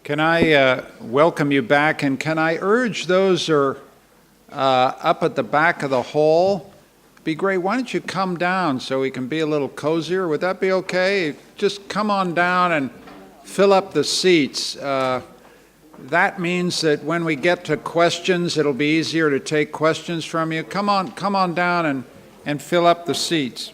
Can I welcome you back, and can I urge those who are up at the back of the hall, be great, why don't you come down so we can be a little cozier? Would that be okay? Just come on down and fill up the seats. That means that when we get to questions, it'll be easier to take questions from you. Come on down and fill up the seats.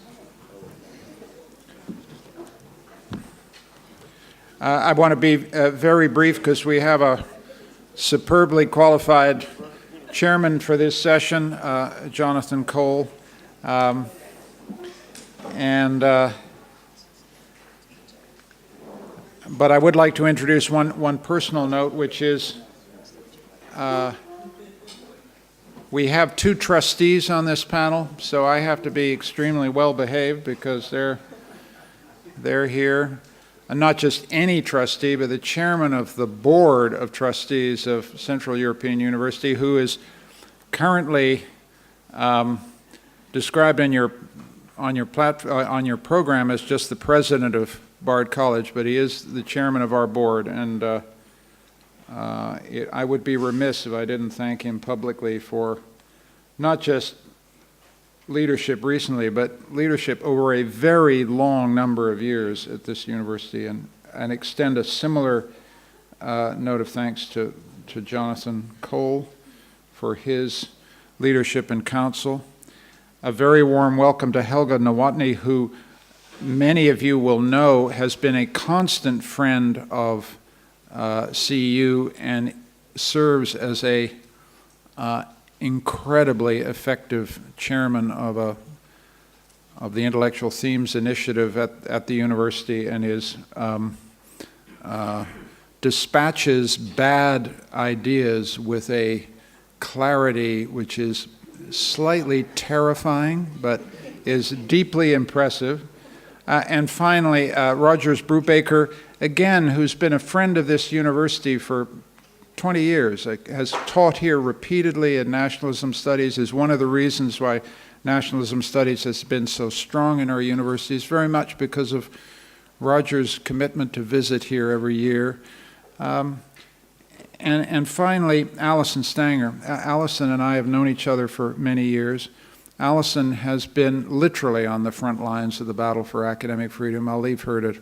I want to be very brief because we have a superbly qualified chairman for this session, Jonathan Cole. But I would like to introduce one personal note, which is we have two trustees on this panel, so I have to be extremely well behaved because they're here. And not just any trustee, but the chairman of the board of trustees of Central European University, who is currently described on your program as just the president of Bard College, but he is the chairman of our board, and I would be remiss if I didn't thank him publicly for not just leadership recently, but leadership over a very long number of years at this university, and extend a similar note of thanks to Jonathan Cole for his leadership and counsel. A very warm welcome to Helga Nowotny, who many of you will know has been a constant friend of CU and serves as a incredibly effective chairman of the Intellectual Themes Initiative at the university, and dispatches bad ideas with a clarity which is slightly terrifying, but is deeply impressive. And finally, Rogers Brubaker, again, who's been a friend of this university for 20 years, has taught here repeatedly in nationalism studies, is one of the reasons why nationalism studies has been so strong in our universities, very much because of Roger's commitment to visit here every year. And finally, Allison Stanger. Allison and I have known each other for many years. Allison has been literally on the front lines of the battle for academic freedom. I'll leave her to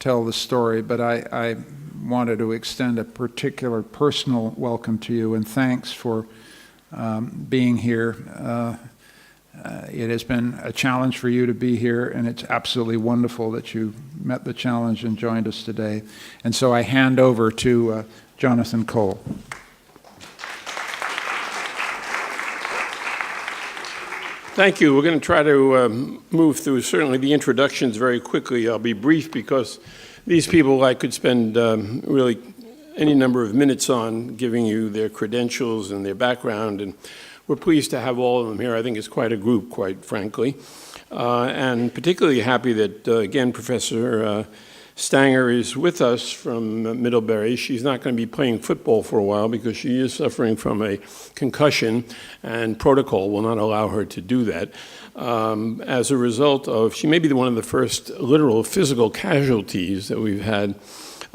tell the story, but I wanted to extend a particular personal welcome to you and thanks for being here. It has been a challenge for you to be here, and it's absolutely wonderful that you met the challenge and joined us today. And so I hand over to Jonathan Cole. Thank you. We're going to try to move through certainly the introductions very quickly. I'll be brief because these people I could spend really any number of minutes on giving you their credentials and their background, and we're pleased to have all of them here. I think it's quite a group, quite frankly, and particularly happy that, again, Professor Stanger is with us from Middlebury. She's not going to be playing football for a while because she is suffering from a concussion, and protocol will not allow her to do that. As a result of, she may be one of the first literal physical casualties that we've had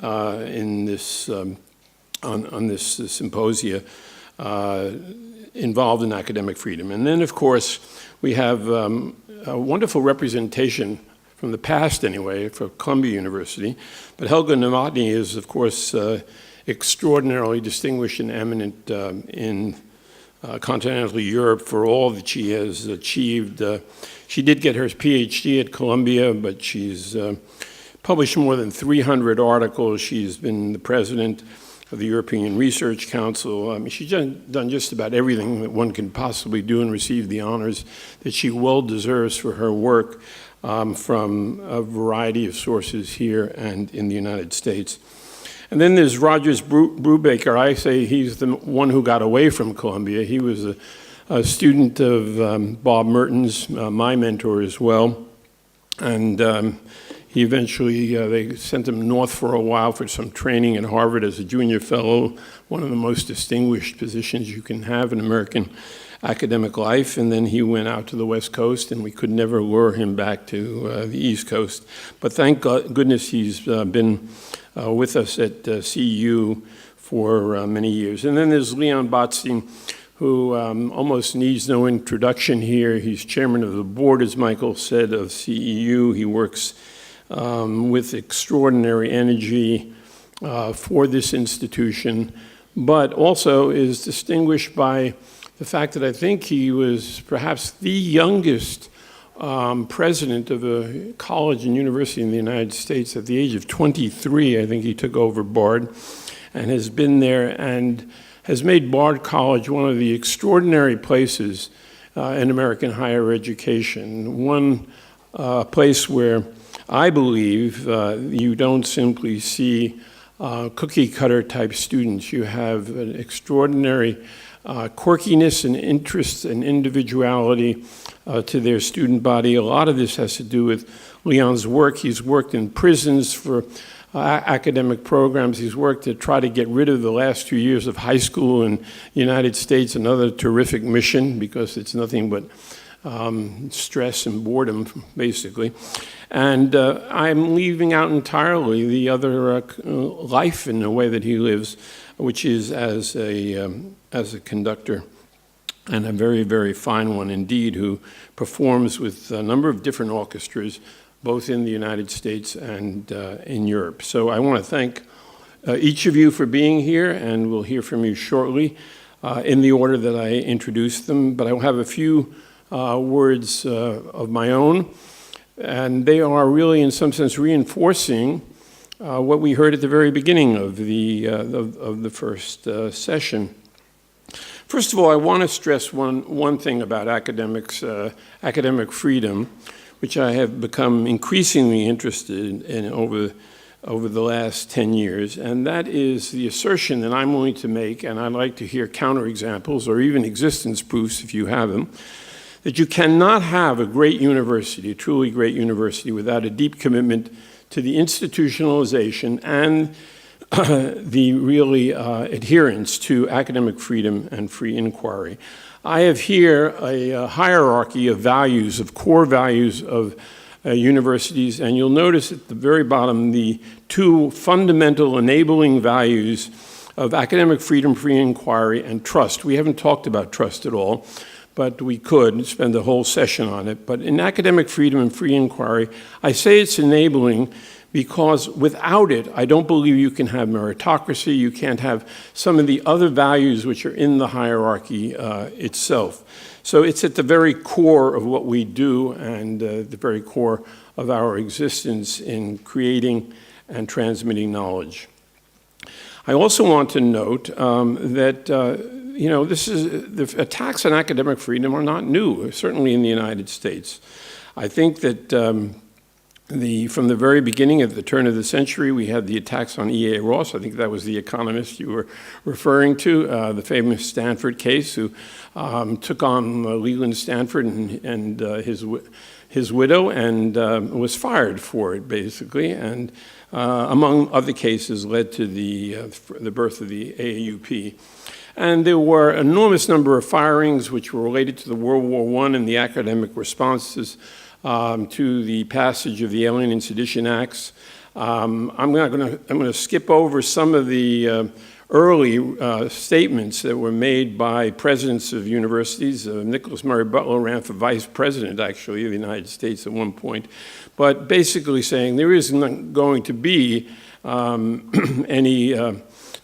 in this, on this symposia involved in academic freedom. And then, of course, we have a wonderful representation from the past anyway, for Columbia University. But Helga Nowotny is, of course, extraordinarily distinguished and eminent in continental Europe for all that she has achieved. She did get her PhD at Columbia, but she's published more than 300 articles. She's been the president of the European Research Council. I mean, she's done just about everything that one can possibly do and received the honors that she well deserves for her work. From a variety of sources here and in the United States. And then there's Rogers Brubaker. I say he's the one who got away from Columbia. He was a student of Bob Merton's, my mentor as well. And he eventually, they sent him north for a while for some training at Harvard as a junior fellow, one of the most distinguished positions you can have in American academic life, and then he went out to the West Coast, and we could never lure him back to the East Coast. But thank goodness he's been with us at CEU for many years. And then there's Leon Botstein, who almost needs no introduction here. He's chairman of the board, as Michael said, of CEU. He works with extraordinary energy for this institution, but also is distinguished by the fact that I think he was perhaps the youngest president of a college and university in the United States. At the age of 23, I think he took over Bard and has been there and has made Bard College one of the extraordinary places in American higher education. One place where I believe you don't simply see cookie cutter type students. You have an extraordinary quirkiness and interest and individuality to their student body. A lot of this has to do with Leon's work. He's worked in prisons for academic programs. He's worked to try to get rid of the last 2 years of high school in the United States, another terrific mission because it's nothing but stress and boredom, basically. And I'm leaving out entirely the other life in the way that he lives, which is as a conductor, and a very, very fine one indeed, who performs with a number of different orchestras, both in the United States and in Europe. So I want to thank each of you for being here, and we'll hear from you shortly in the order that I introduced them. But I will have a few words of my own, and they are really, in some sense, reinforcing what we heard at the very beginning of the first session. First of all, I want to stress one thing about academic freedom, which I have become increasingly interested in over the last 10 years, and that is the assertion that I'm willing to make, and I'd like to hear counterexamples or even existence proofs if you have them, that you cannot have a great university, a truly great university, without a deep commitment to the institutionalization and the really adherence to academic freedom and free inquiry. I have here a hierarchy of values, of core values of universities, and you'll notice at the very bottom the two fundamental enabling values of academic freedom, free inquiry, and trust. We haven't talked about trust at all, but we could spend a whole session on it. But in academic freedom and free inquiry, I say it's enabling because without it, I don't believe you can have meritocracy, you can't have some of the other values which are in the hierarchy itself. So it's at the very core of what we do and the very core of our existence in creating and transmitting knowledge. I also want to note that the attacks on academic freedom are not new, certainly in the United States. I think that from the very beginning, at the turn of the century, we had the attacks on E.A. Ross. I think that was the economist you were referring to, the famous Stanford case, who took on Leland Stanford and his widow and was fired for it, basically, and among other cases led to the birth of the AAUP. And there were an enormous number of firings which were related to the World War I and the academic responses to the passage of the Alien and Sedition Acts. I'm going to skip over some of the early statements that were made by presidents of universities. Nicholas Murray Butler ran for vice president, actually, of the United States at one point, but basically saying there isn't going to be any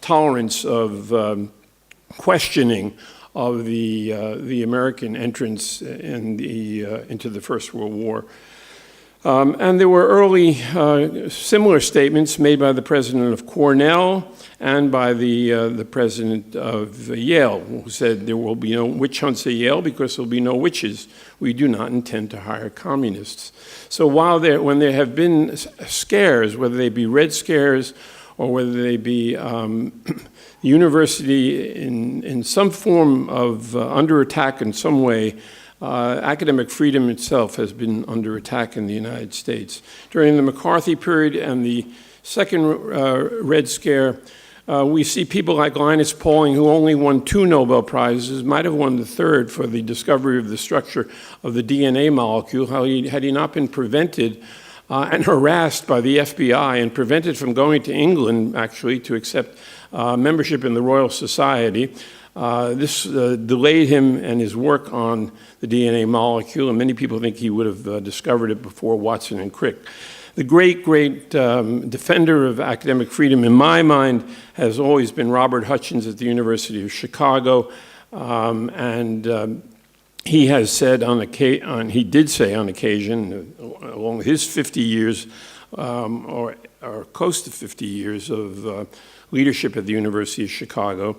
tolerance of questioning of the American entrance into the First World War. And there were early similar statements made by the president of Cornell and by the president of Yale, who said there will be no witch hunts at Yale because there will be no witches. We do not intend to hire communists. So when there have been scares, whether they be Red Scares or whether they be university in some form of under attack in some way, academic freedom itself has been under attack in the United States. During the McCarthy period and the second Red Scare, we see people like Linus Pauling, who only won 2 Nobel Prizes, might have won the third for the discovery of the structure of the DNA molecule. Had he not been prevented and harassed by the FBI and prevented from going to England, actually, to accept membership in the Royal Society. This delayed him and his work on the DNA molecule, and many people think he would have discovered it before Watson and Crick. The great, great defender of academic freedom, in my mind, has always been Robert Hutchins at the University of Chicago, he has said he did say on occasion, along with his 50 years, or close to 50 years of leadership at the University of Chicago,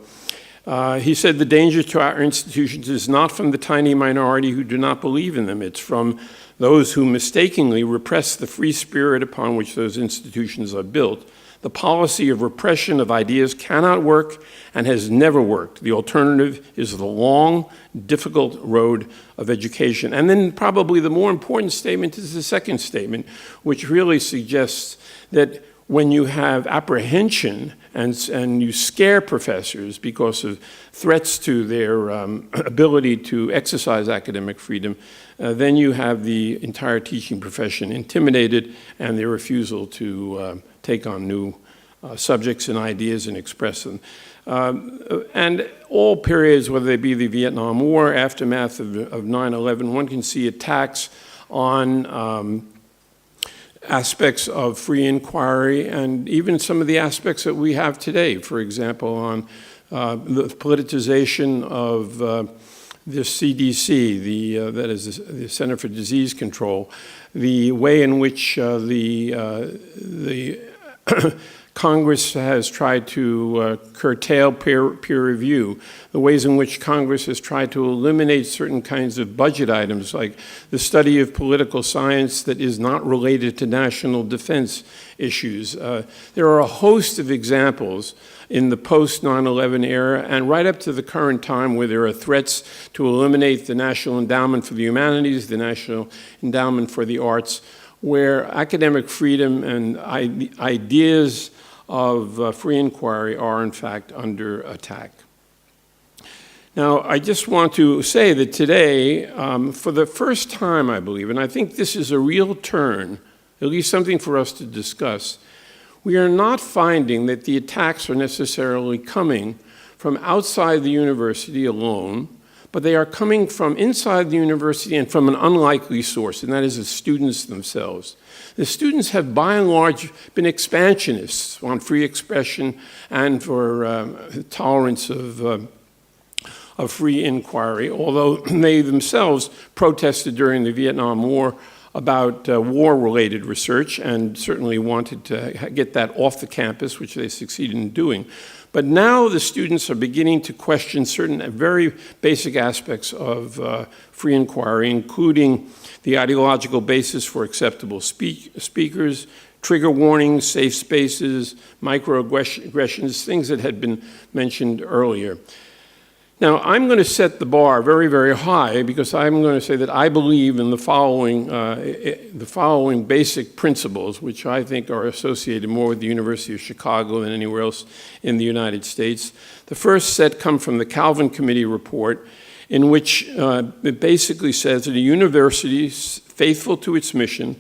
he said the danger to our institutions is not from the tiny minority who do not believe in them. It's from those who mistakenly repress the free spirit upon which those institutions are built. The policy of repression of ideas cannot work and has never worked. The alternative is the long, difficult road of education. And then probably the more important statement is the second statement, which really suggests that when you have apprehension and you scare professors because of threats to their ability to exercise academic freedom, then you have the entire teaching profession intimidated and their refusal to take on new subjects and ideas and express them. And all periods, whether they be the Vietnam War, aftermath of 9/11, one can see attacks on aspects of free inquiry and even some of the aspects that we have today. For example, on the politicization of the CDC, that is the Center for Disease Control, the way in which the Congress has tried to curtail peer review, the ways in which Congress has tried to eliminate certain kinds of budget items, like the study of political science that is not related to national defense issues. There are a host of examples in the post-9/11 era and right up to the current time where there are threats to eliminate the National Endowment for the Humanities, the National Endowment for the Arts, where academic freedom and ideas of free inquiry are, in fact, under attack. Now, I just want to say that today, for the first time, I believe, and I think this is a real turn, at least something for us to discuss, we are not finding that the attacks are necessarily coming from outside the university alone, but they are coming from inside the university and from an unlikely source, and that is the students themselves. The students have, by and large, been expansionists on free expression and for tolerance of free inquiry, although they themselves protested during the Vietnam War about war-related research and certainly wanted to get that off the campus, which they succeeded in doing. But now the students are beginning to question certain very basic aspects of free inquiry, including the ideological basis for acceptable speakers, trigger warnings, safe spaces, microaggressions, things that had been mentioned earlier. Now, I'm going to set the bar very, very high because I'm going to say that I believe in the following basic principles, which I think are associated more with the University of Chicago than anywhere else in the United States. The first set come from the Calvin Committee report, in which it basically says that a university faithful to its mission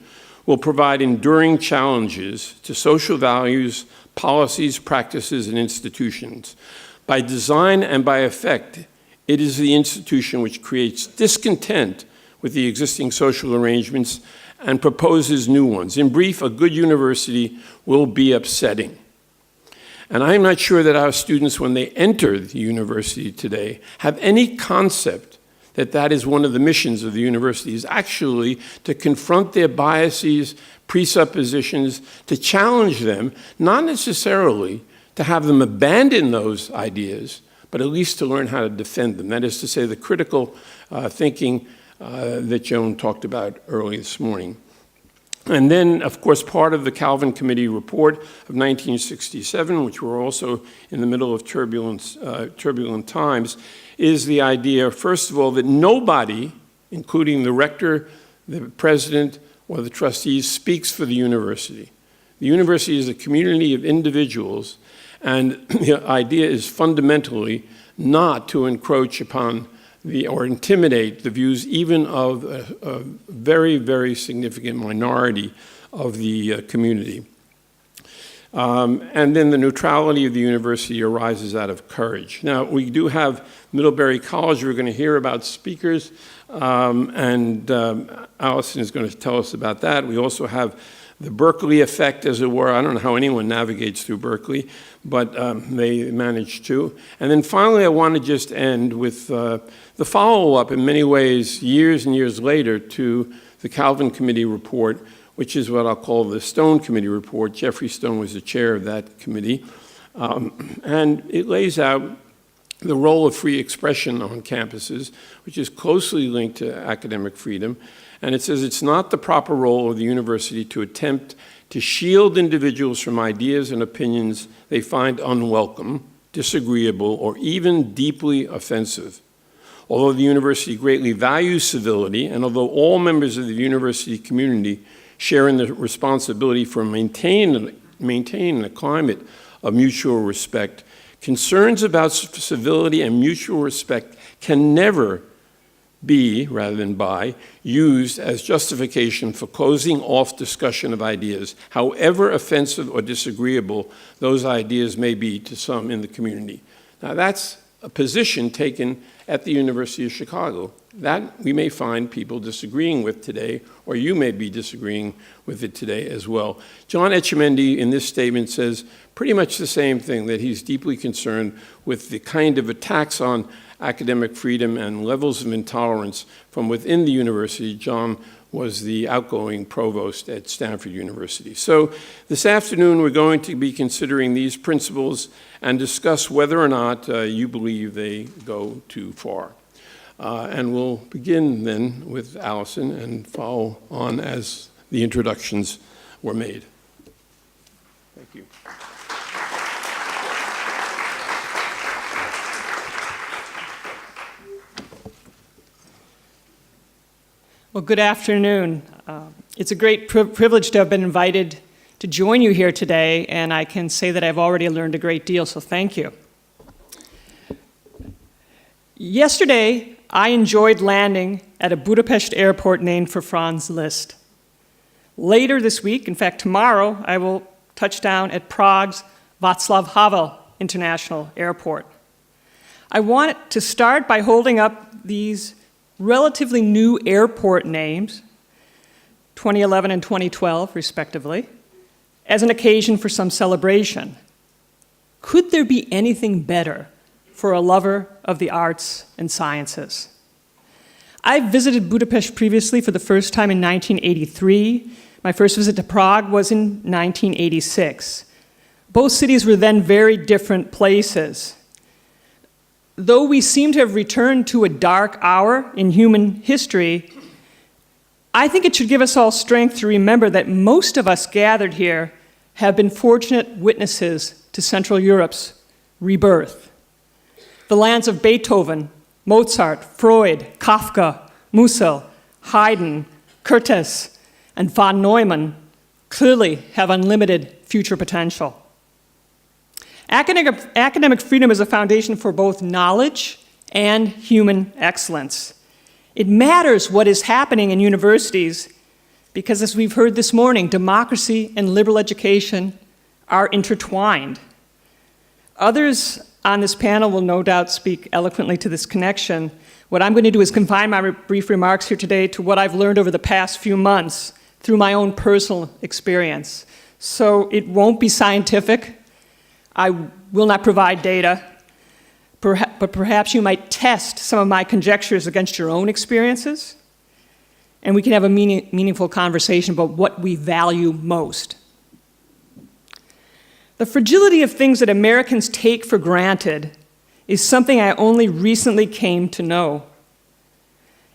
will provide enduring challenges to social values, policies, practices, and institutions. By design and by effect, it is the institution which creates discontent with the existing social arrangements and proposes new ones. In brief, a good university will be upsetting. And I'm not sure that our students, when they enter the university today, have any concept that that is one of the missions of the university, is actually to confront their biases, presuppositions, to challenge them, not necessarily to have them abandon those ideas, but at least to learn how to defend them. That is to say, the critical thinking that Joan talked about early this morning. And then, of course, part of the Calvin Committee report of 1967, which we're also in the middle of turbulent times, is the idea, first of all, that nobody, including the rector, the president, or the trustees, speaks for the university. The university is a community of individuals, and the idea is fundamentally not to encroach upon or intimidate the views even of a very, very significant minority of the community. And then the neutrality of the university arises out of courage. Now, we do have Middlebury College. We're going to hear about speakers, and Allison is going to tell us about that. We also have the Berkeley effect, as it were. I don't know how anyone navigates through Berkeley, but they managed to. And then finally, I want to just end with the follow-up, in many ways, years and years later, to the Calvin Committee report, which is what I'll call the Stone Committee report. Jeffrey Stone was the chair of that committee. And it lays out the role of free expression on campuses, which is closely linked to academic freedom. And it says it's not the proper role of the university to attempt to shield individuals from ideas and opinions they find unwelcome, disagreeable, or even deeply offensive. Although the university greatly values civility, and although all members of the university community share in the responsibility for maintaining a climate of mutual respect, concerns about civility and mutual respect can never be, rather than by, used as justification for closing off discussion of ideas, however offensive or disagreeable those ideas may be to some in the community. Now, that's a position taken at the University of Chicago that we may find people disagreeing with today, or you may be disagreeing with it today as well. John Etchemendy in this statement says pretty much the same thing, that he's deeply concerned with the kind of attacks on academic freedom and levels of intolerance from within the university. John was the outgoing provost at Stanford University. So this afternoon, we're going to be considering these principles and discuss whether or not you believe they go too far. And we'll begin then with Allison and follow on as the introductions were made. Thank you. Well, good afternoon. It's a great privilege to have been invited to join you here today, and I can say that I've already learned a great deal, so thank you. Yesterday, I enjoyed landing at a Budapest airport named for Franz Liszt. Later this week, in fact tomorrow, I will touch down at Prague's Václav Havel International Airport. I want to start by holding up these relatively new airport names, 2011 and 2012 respectively, as an occasion for some celebration. Could there be anything better for a lover of the arts and sciences? I visited Budapest previously for the first time in 1983. My first visit to Prague was in 1986. Both cities were then very different places. Though we seem to have returned to a dark hour in human history, I think it should give us all strength to remember that most of us gathered here have been fortunate witnesses to Central Europe's rebirth. The lands of Beethoven, Mozart, Freud, Kafka, Musil, Haydn, Curtis, and von Neumann clearly have unlimited future potential. Academic freedom is a foundation for both knowledge and human excellence. It matters what is happening in universities because, as we've heard this morning, democracy and liberal education are intertwined. Others on this panel will no doubt speak eloquently to this connection. What I'm going to do is confine my brief remarks here today to what I've learned over the past few months through my own personal experience. So it won't be scientific. I will not provide data, but perhaps you might test some of my conjectures against your own experiences, and we can have a meaningful conversation about what we value most. The fragility of things that Americans take for granted is something I only recently came to know.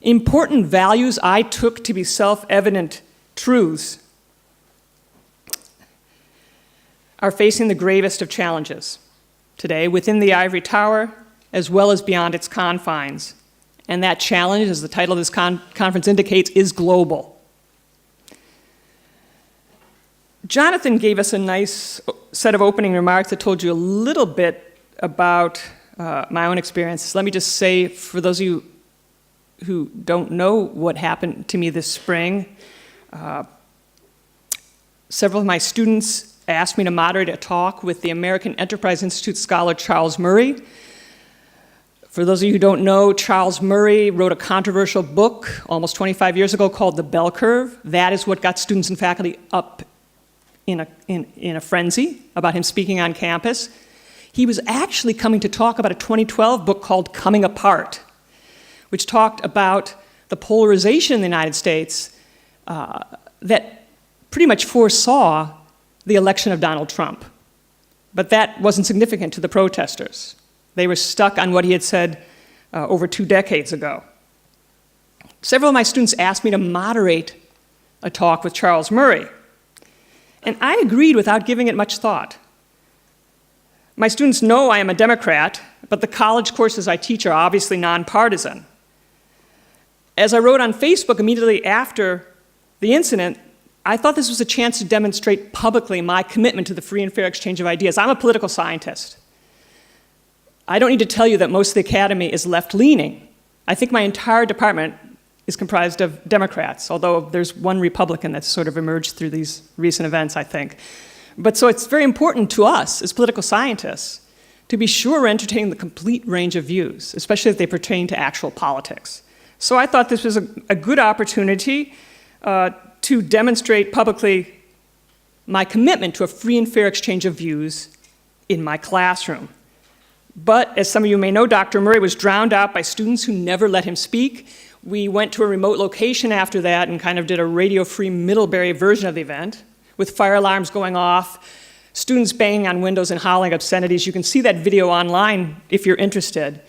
Important values I took to be self-evident truths are facing the gravest of challenges today within the ivory tower as well as beyond its confines. And that challenge, as the title of this conference indicates, is global. Jonathan gave us a nice set of opening remarks that told you a little bit about my own experiences. Let me just say, for those of you who don't know what happened to me this spring, several of my students asked me to moderate a talk with the American Enterprise Institute scholar Charles Murray. For those of you who don't know, Charles Murray wrote a controversial book almost 25 years ago called The Bell Curve. That is what got students and faculty up in a frenzy about him speaking on campus. He was actually coming to talk about a 2012 book called Coming Apart, which talked about the polarization in the United States that pretty much foresaw the election of Donald Trump. But that wasn't significant to the protesters. They were stuck on what he had said over 2 decades ago. Several of my students asked me to moderate a talk with Charles Murray, and I agreed without giving it much thought. My students know I am a Democrat, but the college courses I teach are obviously nonpartisan. As I wrote on Facebook immediately after the incident, I thought this was a chance to demonstrate publicly my commitment to the free and fair exchange of ideas. I'm a political scientist. I don't need to tell you that most of the academy is left-leaning. I think my entire department is comprised of Democrats, although there's one Republican that's sort of emerged through these recent events, I think. But so it's very important to us as political scientists to be sure we're entertaining the complete range of views, especially as they pertain to actual politics. So I thought this was a good opportunity to demonstrate publicly my commitment to a free and fair exchange of views in my classroom. But as some of you may know, Dr. Murray was drowned out by students who never let him speak. We went to a remote location after that and kind of did a radio-free Middlebury version of the event with fire alarms going off, students banging on windows and howling obscenities. You can see that video online if you're interested.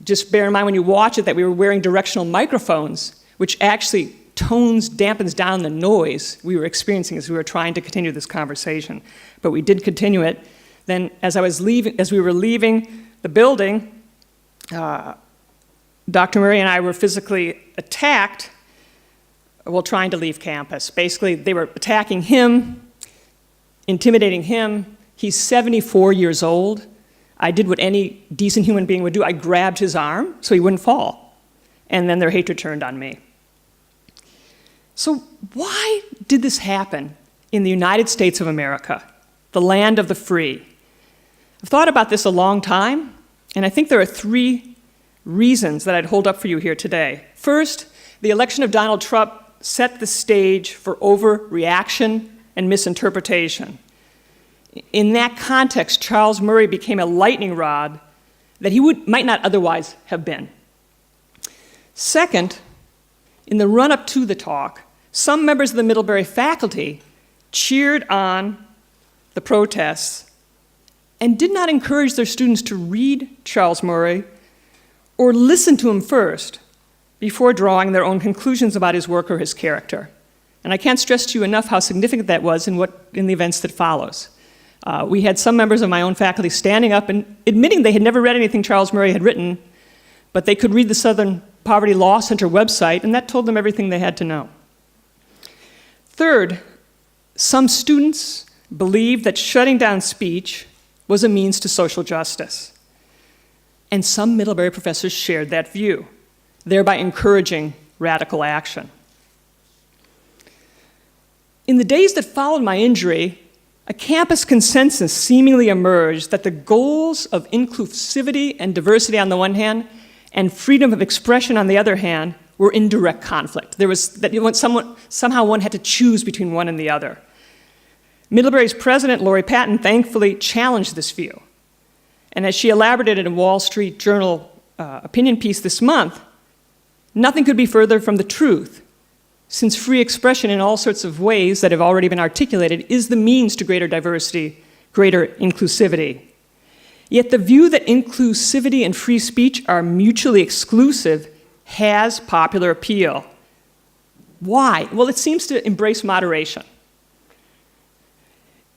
Just bear in mind when you watch it that we were wearing directional microphones, which actually dampens down the noise we were experiencing as we were trying to continue this conversation. But we did continue it. Then as we were leaving the building, Dr. Murray and I were physically attacked while trying to leave campus. Basically, they were attacking him, intimidating him. He's 74 years old. I did what any decent human being would do. I grabbed his arm so he wouldn't fall. And then their hatred turned on me. So why did this happen in the United States of America, the land of the free? I've thought about this a long time, and I think there are 3 reasons that I'd hold up for you here today. First, the election of Donald Trump set the stage for overreaction and misinterpretation. In that context, Charles Murray became a lightning rod that he might not otherwise have been. Second, in the run-up to the talk, some members of the Middlebury faculty cheered on the protests and did not encourage their students to read Charles Murray or listen to him first before drawing their own conclusions about his work or his character. And I can't stress to you enough how significant that was in the events that follows. We had some members of my own faculty standing up and admitting they had never read anything Charles Murray had written, but they could read the Southern Poverty Law Center website, and that told them everything they had to know. Third, some students believed that shutting down speech was a means to social justice. And some Middlebury professors shared that view, thereby encouraging radical action. In the days that followed my injury, a campus consensus seemingly emerged that the goals of inclusivity and diversity on the one hand and freedom of expression on the other hand were in direct conflict. Somehow one had to choose between one and the other. Middlebury's president, Lori Patton, thankfully challenged this view. And as she elaborated in a Wall Street Journal opinion piece this month, nothing could be further from the truth, since free expression in all sorts of ways that have already been articulated is the means to greater diversity, greater inclusivity. Yet the view that inclusivity and free speech are mutually exclusive has popular appeal. Why? Well, it seems to embrace moderation.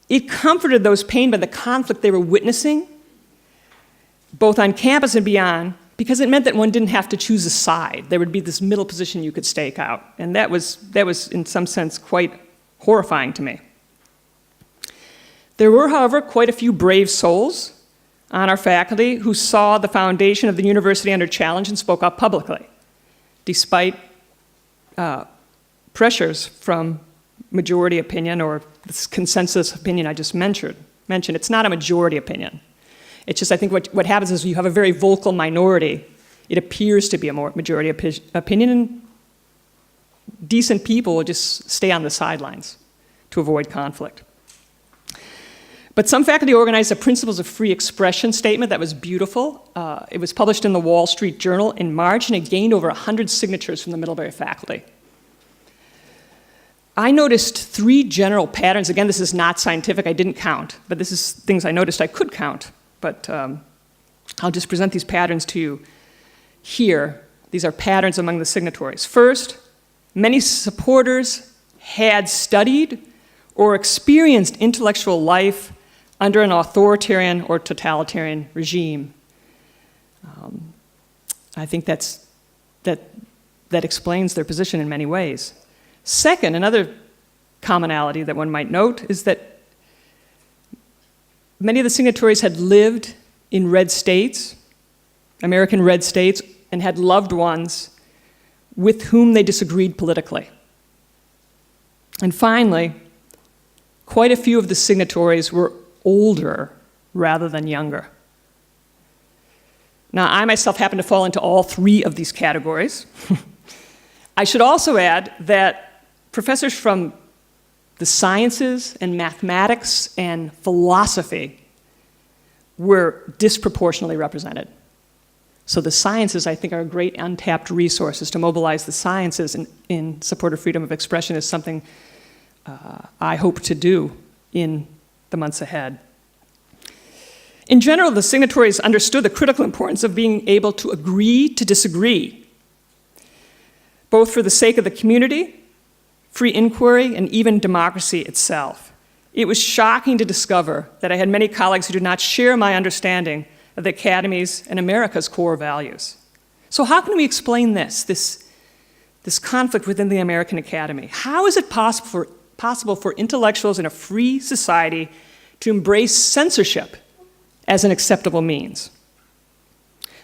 It comforted those pained by the conflict they were witnessing, both on campus and beyond, because it meant that one didn't have to choose a side. There would be this middle position you could stake out. And that was in some sense, quite horrifying to me. There were, however, quite a few brave souls on our faculty who saw the foundation of the university under challenge and spoke up publicly, despite pressures from majority opinion or this consensus opinion I just mentioned. It's not a majority opinion. It's just, I think what happens is you have a very vocal minority. It appears to be a more majority opinion, and decent people will just stay on the sidelines to avoid conflict. But some faculty organized a Principles of Free Expression statement that was beautiful. It was published in the Wall Street Journal in March, and it gained over 100 signatures from the Middlebury faculty. I noticed 3 general patterns. Again, this is not scientific, I didn't count, but this is things I noticed I could count. But I'll just present these patterns to you here. These are patterns among the signatories. First, many supporters had studied or experienced intellectual life under an authoritarian or totalitarian regime. I think that explains their position in many ways. Second, another commonality that one might note is that many of the signatories had lived in red states, American red states, and had loved ones with whom they disagreed politically. And finally, quite a few of the signatories were older rather than younger. Now, I myself happen to fall into all 3 of these categories. I should also add that professors from the sciences and mathematics and philosophy were disproportionately represented. So the sciences, I think, are great untapped resources. To mobilize the sciences in support of freedom of expression is something I hope to do in the months ahead. In general, the signatories understood the critical importance of being able to agree to disagree, both for the sake of the community, free inquiry, and even democracy itself. It was shocking to discover that I had many colleagues who did not share my understanding of the Academy's and America's core values. So how can we explain this conflict within the American Academy? How is it possible for intellectuals in a free society to embrace censorship as an acceptable means?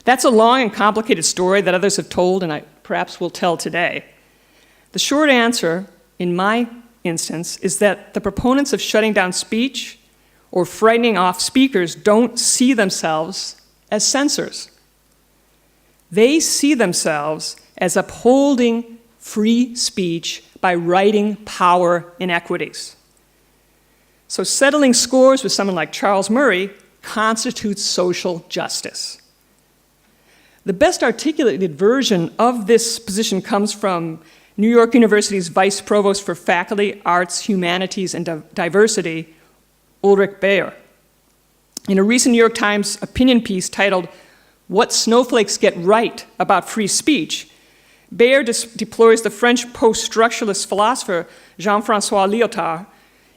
That's a long and complicated story that others have told, and I perhaps will tell today. The short answer, in my instance, is that the proponents of shutting down speech or frightening off speakers don't see themselves as censors. They see themselves as upholding free speech by righting power inequities. So settling scores with someone like Charles Murray constitutes social justice. The best articulated version of this position comes from New York University's Vice Provost for Faculty, Arts, Humanities, and Diversity, Ulrich Bayer. In a recent New York Times opinion piece titled, "What Snowflakes Get Right About Free Speech," Bayer deplores the French post-structuralist philosopher Jean-François Lyotard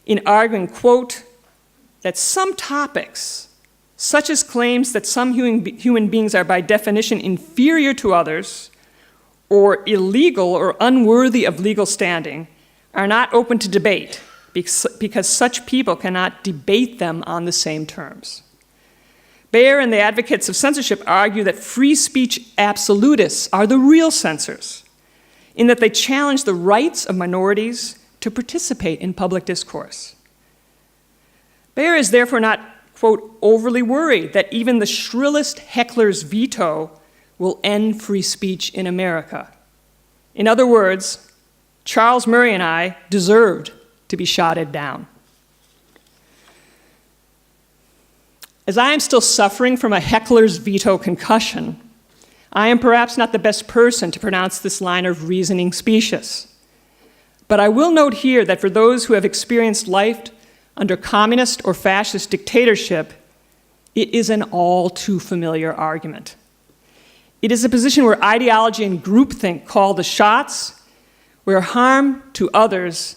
in arguing, quote, that some topics, such as claims that some human beings are by definition inferior to others, or illegal or unworthy of legal standing, are not open to debate because such people cannot debate them on the same terms. Bayer and the advocates of censorship argue that free speech absolutists are the real censors, in that they challenge the rights of minorities to participate in public discourse. Bayer is therefore not, quote, overly worried that even the shrillest heckler's veto will end free speech in America. In other words, Charles Murray and I deserved to be shotted down. As I am still suffering from a heckler's veto concussion, I am perhaps not the best person to pronounce this line of reasoning specious. But I will note here that for those who have experienced life under communist or fascist dictatorship, it is an all too familiar argument. It is a position where ideology and groupthink call the shots, where harm to others,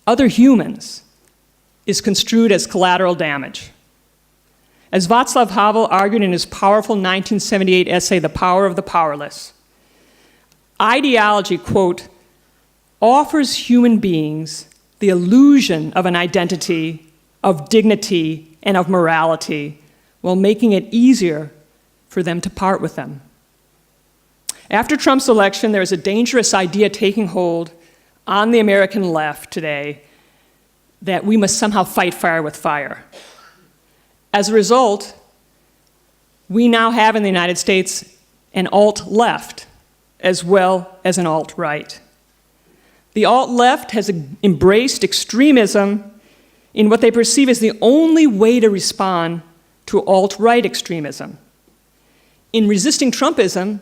other humans, is construed as collateral damage. As Václav Havel argued in his powerful 1978 essay, The Power of the Powerless, ideology, quote, offers human beings the illusion of an identity, of dignity, and of morality, while making it easier for them to part with them. After Trump's election, there is a dangerous idea taking hold on the American left today that we must somehow fight fire with fire. As a result, we now have in the United States an alt-left as well as an alt-right. The alt-left has embraced extremism in what they perceive as the only way to respond to alt-right extremism. In resisting Trumpism,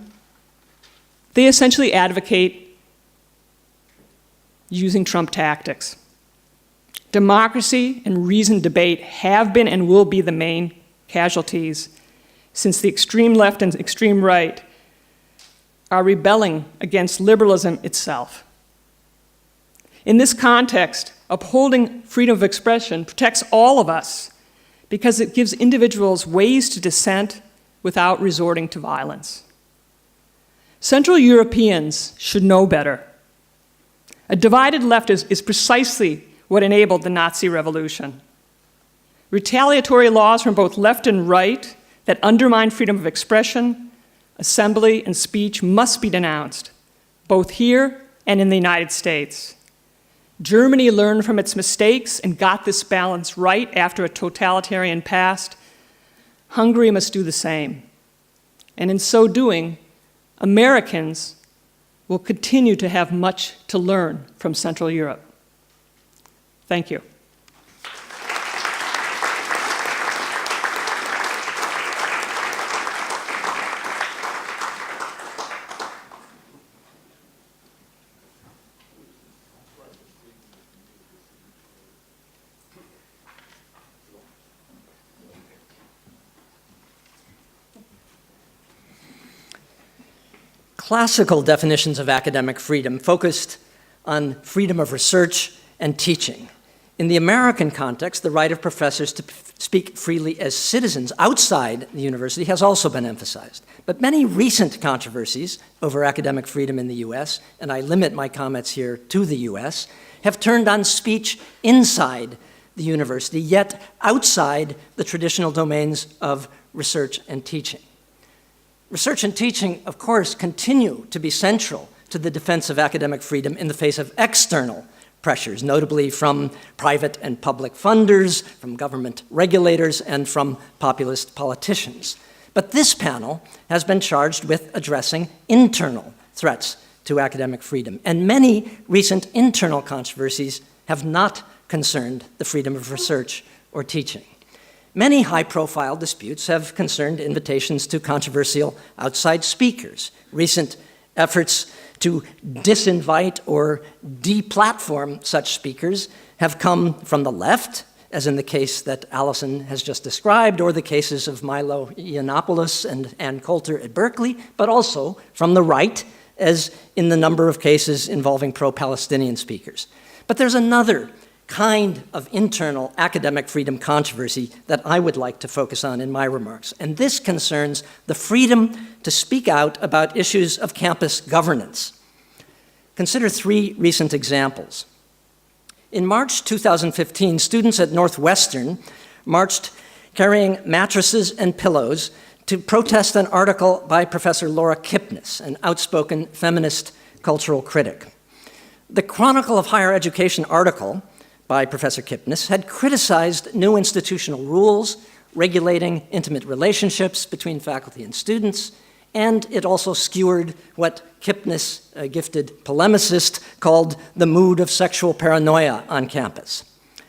they essentially advocate using Trump tactics. Democracy and reasoned debate have been and will be the main casualties, since the extreme left and extreme right are rebelling against liberalism itself. In this context, upholding freedom of expression protects all of us because it gives individuals ways to dissent without resorting to violence. Central Europeans should know better. A divided left is precisely what enabled the Nazi revolution. Retaliatory laws from both left and right that undermine freedom of expression, assembly, and speech must be denounced, both here and in the United States. Germany learned from its mistakes and got this balance right after a totalitarian past. Hungary must do the same. And in so doing, Americans will continue to have much to learn from Central Europe. Thank you. Classical definitions of academic freedom focused on freedom of research and teaching. In the American context, the right of professors to speak freely as citizens outside the university has also been emphasized. But many recent controversies over academic freedom in the US, and I limit my comments here to the US, have turned on speech inside the university, yet outside the traditional domains of research and teaching. Research and teaching, of course, continue to be central to the defense of academic freedom in the face of external pressures, notably from private and public funders, from government regulators, and from populist politicians. But this panel has been charged with addressing internal threats to academic freedom, and many recent internal controversies have not concerned the freedom of research or teaching. Many high-profile disputes have concerned invitations to controversial outside speakers. Recent efforts to disinvite or deplatform such speakers have come from the left, as in the case that Allison has just described, or the cases of Milo Yiannopoulos and Ann Coulter at Berkeley, but also from the right, as in the number of cases involving pro-Palestinian speakers. But there's another kind of internal academic freedom controversy that I would like to focus on in my remarks, and this concerns the freedom to speak out about issues of campus governance. Consider three recent examples. In March 2015, students at Northwestern marched carrying mattresses and pillows to protest an article by Professor Laura Kipnis, an outspoken feminist cultural critic. The Chronicle of Higher Education article by Professor Kipnis had criticized new institutional rules regulating intimate relationships between faculty and students, and it also skewered what Kipnis, a gifted polemicist, called the mood of sexual paranoia on campus.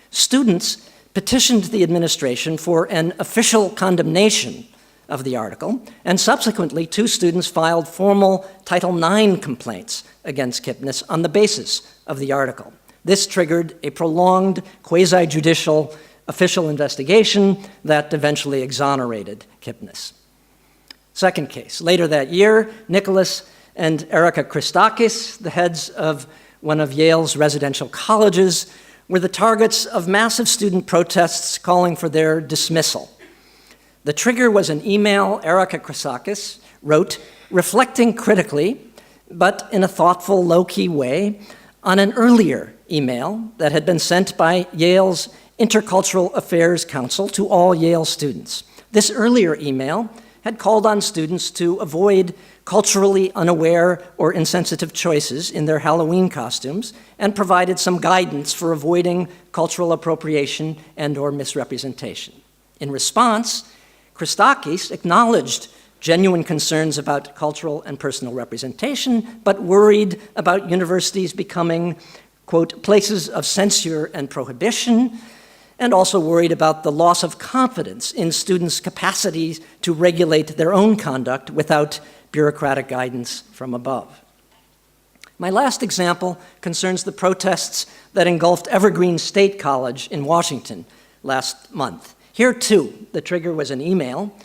Students petitioned the administration for an official condemnation of the article, and subsequently 2 students filed formal Title IX complaints against Kipnis on the basis of the article. This triggered a prolonged quasi-judicial official investigation that eventually exonerated Kipnis. Second case, later that year, Nicholas and Erica Christakis, the heads of one of Yale's residential colleges, were the targets of massive student protests calling for their dismissal. The trigger was an email Erica Christakis wrote, reflecting critically, but in a thoughtful, low-key way, on an earlier email that had been sent by Yale's Intercultural Affairs Council to all Yale students. This earlier email had called on students to avoid culturally unaware or insensitive choices in their Halloween costumes and provided some guidance for avoiding cultural appropriation and or misrepresentation. In response, Christakis acknowledged genuine concerns about cultural and personal representation, but worried about universities becoming, quote, places of censure and prohibition, and also worried about the loss of confidence in students' capacities to regulate their own conduct without bureaucratic guidance from above. My last example concerns the protests that engulfed Evergreen State College in Washington last month. Here, too, the trigger was an email,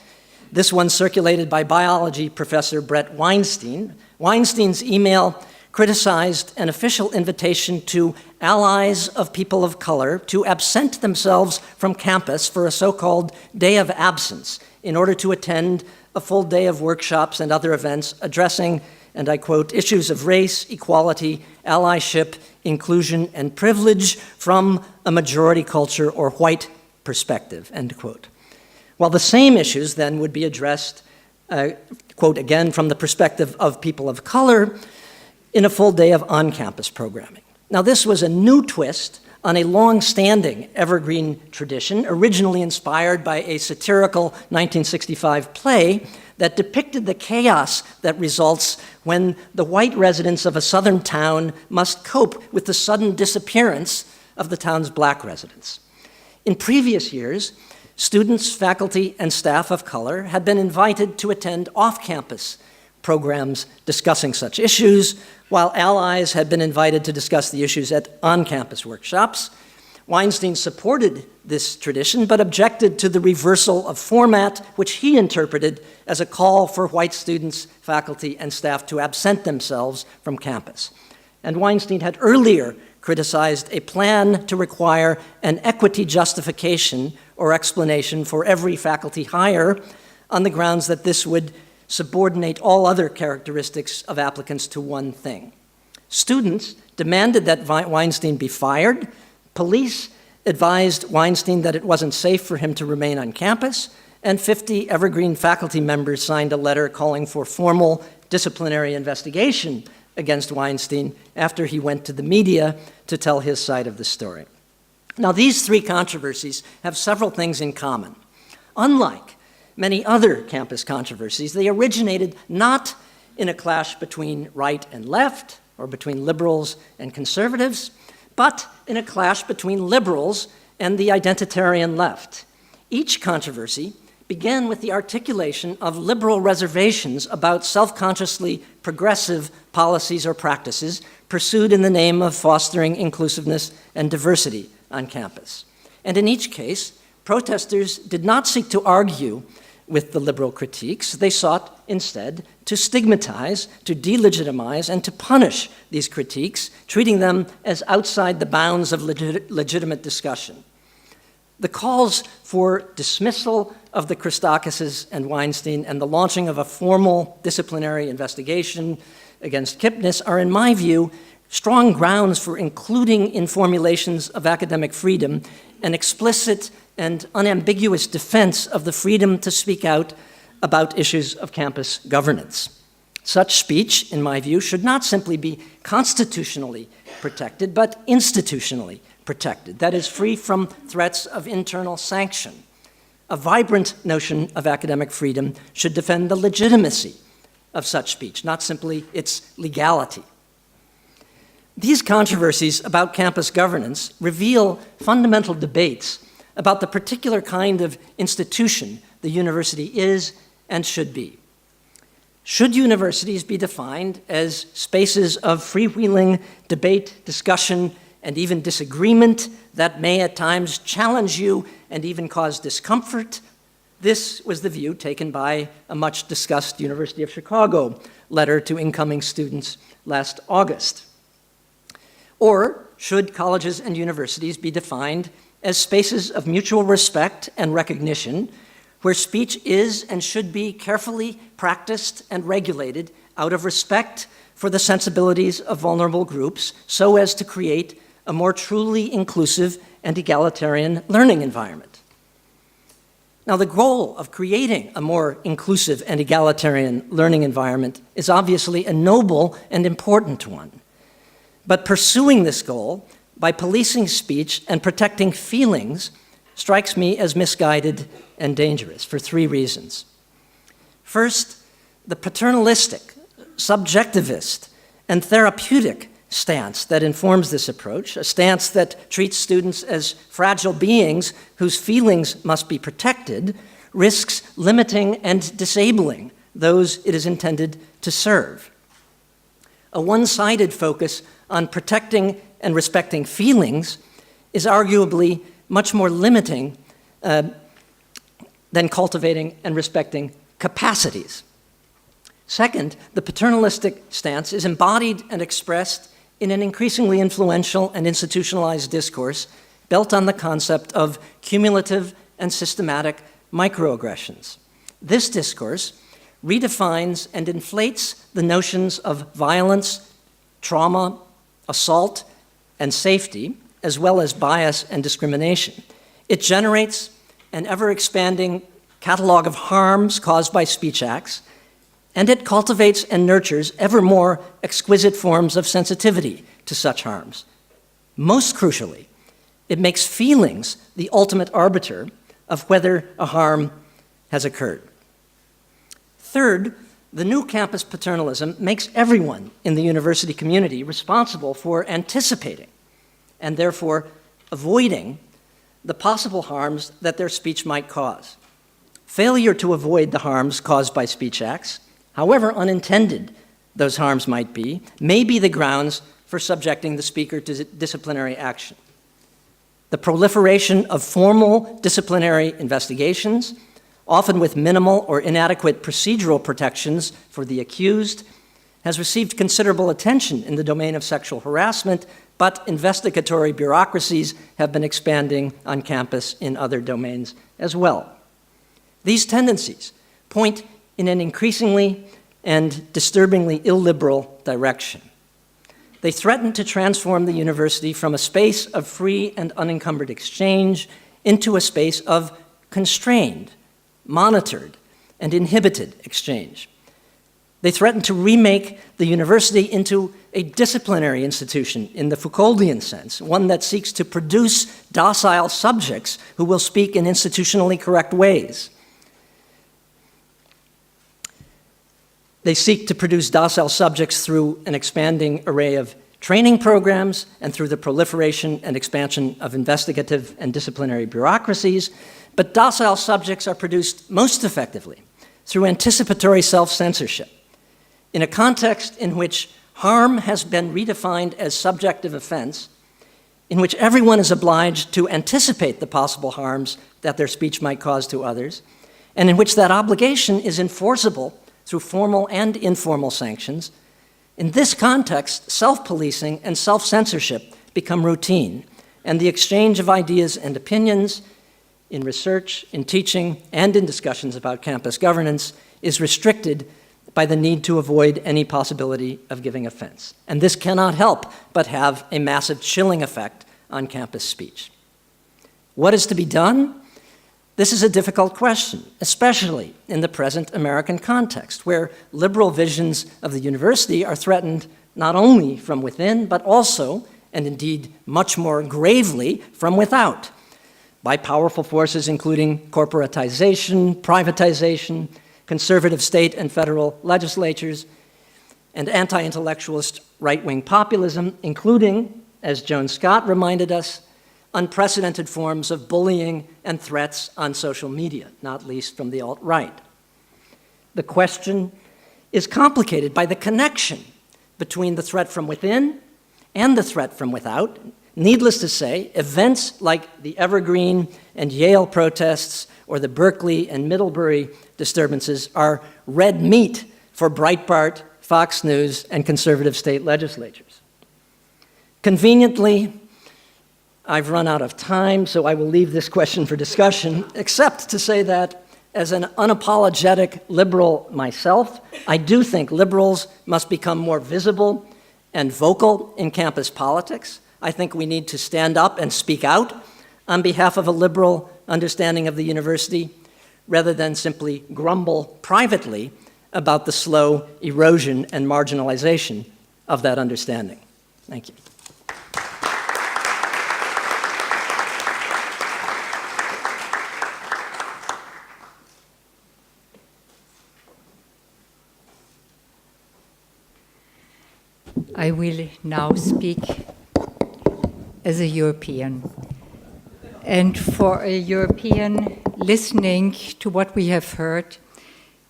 this one circulated by biology professor Brett Weinstein. Weinstein's email criticized an official invitation to allies of people of color to absent themselves from campus for a so-called day of absence in order to attend a full day of workshops and other events addressing, and I quote, issues of race, equality, allyship, inclusion, and privilege from a majority culture or white perspective, end quote. While the same issues then would be addressed, quote again, from the perspective of people of color in a full day of on-campus programming. Now this was a new twist on a long-standing Evergreen tradition, originally inspired by a satirical 1965 play that depicted the chaos that results when the white residents of a southern town must cope with the sudden disappearance of the town's black residents. In previous years, students, faculty, and staff of color had been invited to attend off-campus programs discussing such issues, while allies had been invited to discuss the issues at on-campus workshops. Weinstein supported this tradition, but objected to the reversal of format, which he interpreted as a call for white students, faculty, and staff to absent themselves from campus. And Weinstein had earlier criticized a plan to require an equity justification or explanation for every faculty hire on the grounds that this would subordinate all other characteristics of applicants to one thing. Students demanded that Weinstein be fired. Police advised Weinstein that it wasn't safe for him to remain on campus, and 50 Evergreen faculty members signed a letter calling for formal disciplinary investigation against Weinstein after he went to the media to tell his side of the story. Now, these three controversies have several things in common. Unlike many other campus controversies, they originated not in a clash between right and left, or between liberals and conservatives, but in a clash between liberals and the identitarian left. Each controversy began with the articulation of liberal reservations about self-consciously progressive policies or practices pursued in the name of fostering inclusiveness and diversity on campus. And in each case, protesters did not seek to argue with the liberal critiques. They sought instead to stigmatize, to delegitimize, and to punish these critiques, treating them as outside the bounds of legitimate discussion. The calls for dismissal of the Christakises and Weinstein and the launching of a formal disciplinary investigation against Kipnis are, in my view, strong grounds for including in formulations of academic freedom an explicit and unambiguous defense of the freedom to speak out about issues of campus governance. Such speech, in my view, should not simply be constitutionally protected, but institutionally protected, that is, free from threats of internal sanction. A vibrant notion of academic freedom should defend the legitimacy of such speech, not simply its legality. These controversies about campus governance reveal fundamental debates about the particular kind of institution the university is and should be. Should universities be defined as spaces of freewheeling debate, discussion, and even disagreement that may at times challenge you and even cause discomfort? This was the view taken by a much discussed University of Chicago letter to incoming students last August. Or should colleges and universities be defined as spaces of mutual respect and recognition where speech is and should be carefully practiced and regulated out of respect for the sensibilities of vulnerable groups so as to create a more truly inclusive and egalitarian learning environment? Now, the goal of creating a more inclusive and egalitarian learning environment is obviously a noble and important one. But pursuing this goal by policing speech and protecting feelings strikes me as misguided and dangerous for three reasons. First, the paternalistic, subjectivist, and therapeutic stance that informs this approach, a stance that treats students as fragile beings whose feelings must be protected, risks limiting and disabling those it is intended to serve. A one-sided focus on protecting and respecting feelings is arguably much more limiting than cultivating and respecting capacities. Second, the paternalistic stance is embodied and expressed in an increasingly influential and institutionalized discourse built on the concept of cumulative and systematic microaggressions. This discourse redefines and inflates the notions of violence, trauma, assault, and safety, as well as bias and discrimination. It generates an ever-expanding catalog of harms caused by speech acts, and it cultivates and nurtures ever more exquisite forms of sensitivity to such harms. Most crucially, it makes feelings the ultimate arbiter of whether a harm has occurred. Third, the new campus paternalism makes everyone in the university community responsible for anticipating and therefore avoiding the possible harms that their speech might cause. Failure to avoid the harms caused by speech acts, however unintended those harms might be, may be the grounds for subjecting the speaker to disciplinary action. The proliferation of formal disciplinary investigations, often with minimal or inadequate procedural protections for the accused, has received considerable attention in the domain of sexual harassment, but investigatory bureaucracies have been expanding on campus in other domains as well. These tendencies point in an increasingly and disturbingly illiberal direction. They threaten to transform the university from a space of free and unencumbered exchange into a space of constrained, monitored, and inhibited exchange. They threaten to remake the university into a disciplinary institution in the Foucauldian sense, one that seeks to produce docile subjects who will speak in institutionally correct ways. They seek to produce docile subjects through an expanding array of training programs and through the proliferation and expansion of investigative and disciplinary bureaucracies, but docile subjects are produced most effectively through anticipatory self-censorship. In a context in which harm has been redefined as subjective offense, in which everyone is obliged to anticipate the possible harms that their speech might cause to others, and in which that obligation is enforceable through formal and informal sanctions, in this context, self-policing and self-censorship become routine, and the exchange of ideas and opinions in research, in teaching, and in discussions about campus governance is restricted by the need to avoid any possibility of giving offense. And this cannot help but have a massive chilling effect on campus speech. What is to be done? This is a difficult question, especially in the present American context, where liberal visions of the university are threatened not only from within, but also, and indeed much more gravely, from without, by powerful forces including corporatization, privatization, conservative state and federal legislatures, and anti-intellectualist right-wing populism, including, as Joan Scott reminded us, unprecedented forms of bullying and threats on social media, not least from the alt-right. The question is complicated by the connection between the threat from within and the threat from without. Needless to say, events like the Evergreen and Yale protests or the Berkeley and Middlebury disturbances are red meat for Breitbart, Fox News, and conservative state legislatures. Conveniently, I've run out of time, so I will leave this question for discussion, except to say that as an unapologetic liberal myself, I do think liberals must become more visible and vocal in campus politics. I think we need to stand up and speak out on behalf of a liberal understanding of the university, rather than simply grumble privately about the slow erosion and marginalization of that understanding. Thank you. I will now speak as a European. And for a European listening to what we have heard,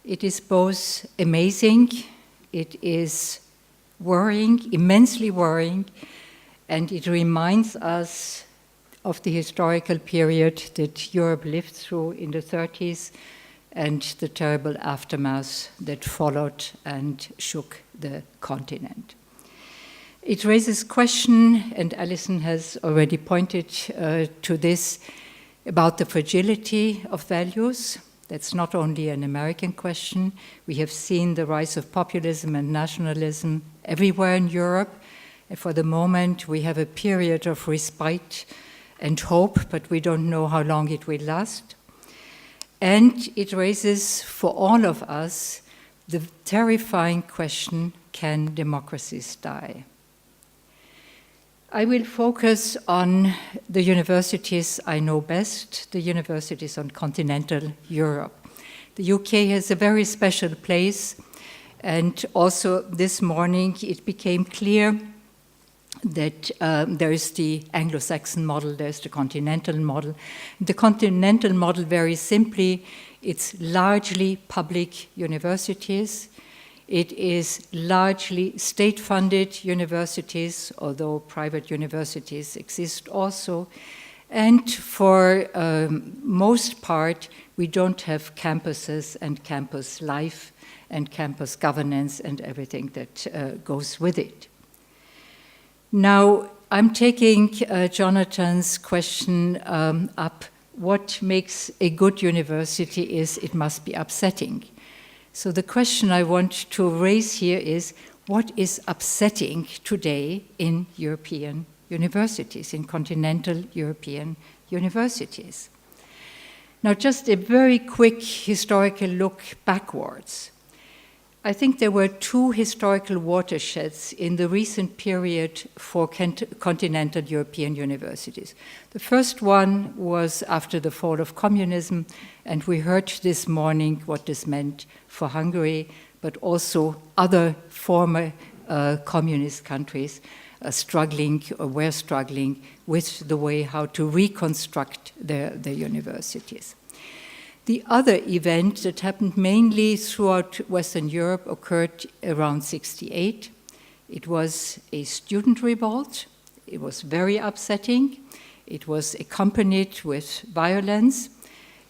it is both amazing, it is worrying, immensely worrying, and it reminds us of the historical period that Europe lived through in the 30s and the terrible aftermath that followed and shook the continent. It raises question, and Allison has already pointed to this, about the fragility of values. That's not only an American question. We have seen the rise of populism and nationalism everywhere in Europe. And for the moment, we have a period of respite and hope, but we don't know how long it will last. And it raises for all of us the terrifying question, can democracies die? I will focus on the universities I know best, the universities on continental Europe. The UK has a very special place, and also this morning it became clear that there is the Anglo-Saxon model, there's the continental model. The continental model, very simply, it's largely public universities. It is largely state-funded universities, although private universities exist also. And for most part, we don't have campuses and campus life and campus governance and everything that goes with it. Now, I'm taking Jonathan's question up. What makes a good university is it must be upsetting. So the question I want to raise here is, what is upsetting today in European universities, in continental European universities? Now, just a very quick historical look backwards. I think there were two historical watersheds in the recent period for continental European universities. The first one was after the fall of communism, and we heard this morning what this meant for Hungary, but also other former communist countries were struggling with the way how to reconstruct their universities. The other event that happened mainly throughout Western Europe occurred around 1968. It was a student revolt. It was very upsetting. It was accompanied with violence.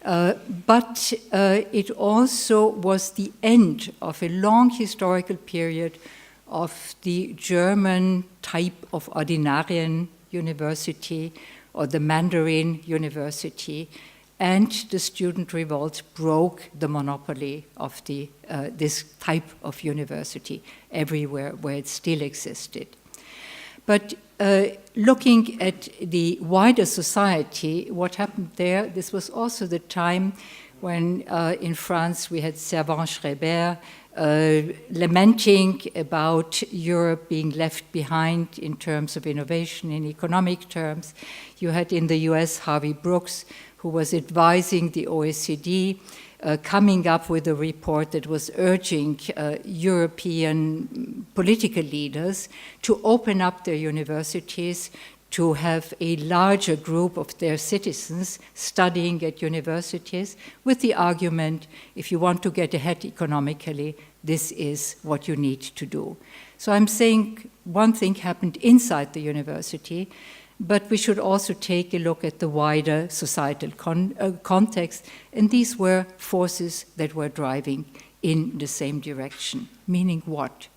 But it also was the end of a long historical period of the German type of Ordinarien university or the Mandarin university, and the student revolt broke the monopoly of this type of university everywhere where it still existed. But looking at the wider society, what happened there, this was also the time when in France we had Servan-Schreiber lamenting about Europe being left behind in terms of innovation, in economic terms. You had in the US Harvey Brooks, who was advising the OECD, coming up with a report that was urging European political leaders to open up their universities, to have a larger group of their citizens studying at universities, with the argument, if you want to get ahead economically, this is what you need to do. So I'm saying one thing happened inside the university, but we should also take a look at the wider societal context, and these were forces that were driving in the same direction. Meaning what?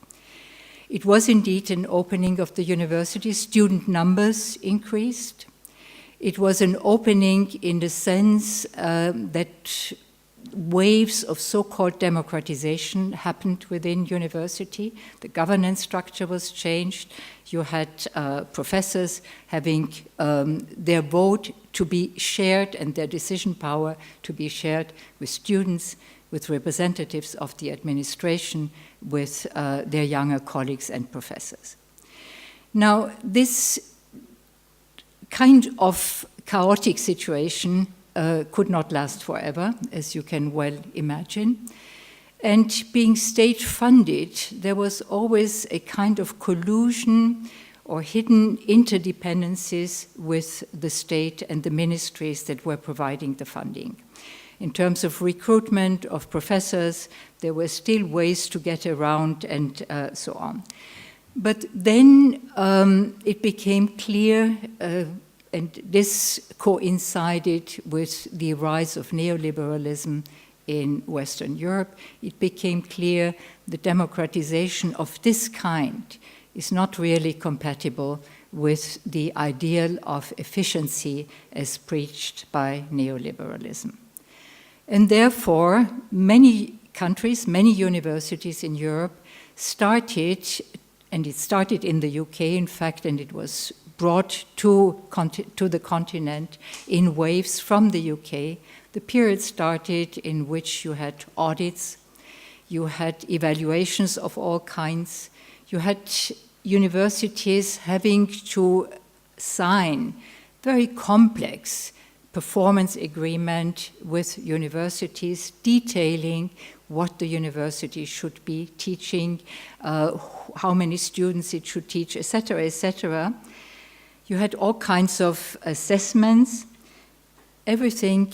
It was indeed an opening of the university. Student numbers increased. It was an opening in the sense that waves of so-called democratization happened within university. The governance structure was changed. You had professors having their vote to be shared and their decision power to be shared with students, with representatives of the administration, with their younger colleagues and professors. Now, this kind of chaotic situation could not last forever, as you can well imagine. And being state-funded, there was always a kind of collusion or hidden interdependencies with the state and the ministries that were providing the funding. In terms of recruitment of professors, there were still ways to get around and so on. But then it became clear, and this coincided with the rise of neoliberalism in Western Europe, it became clear the democratization of this kind is not really compatible with the ideal of efficiency as preached by neoliberalism. And therefore, many countries, many universities in Europe started, and it started in the UK, in fact, and it was brought to the continent in waves from the UK. The period started in which you had audits, you had evaluations of all kinds, you had universities having to sign very complex performance agreement with universities detailing what the university should be teaching, how many students it should teach, etc., etc. You had all kinds of assessments, everything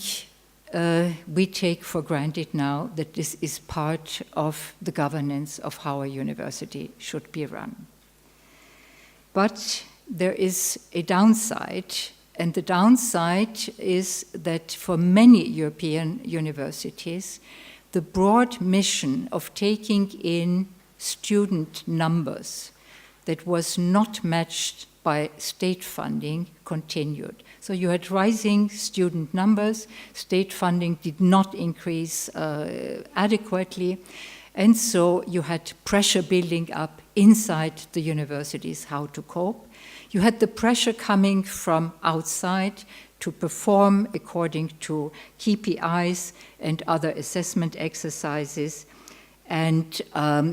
we take for granted now that this is part of the governance of how a university should be run. But there is a downside, and the downside is that for many European universities, the broad mission of taking in student numbers that was not matched by state funding continued. So you had rising student numbers, state funding did not increase adequately, and so you had pressure building up inside the universities how to cope. You had the pressure coming from outside to perform according to KPIs and other assessment exercises. And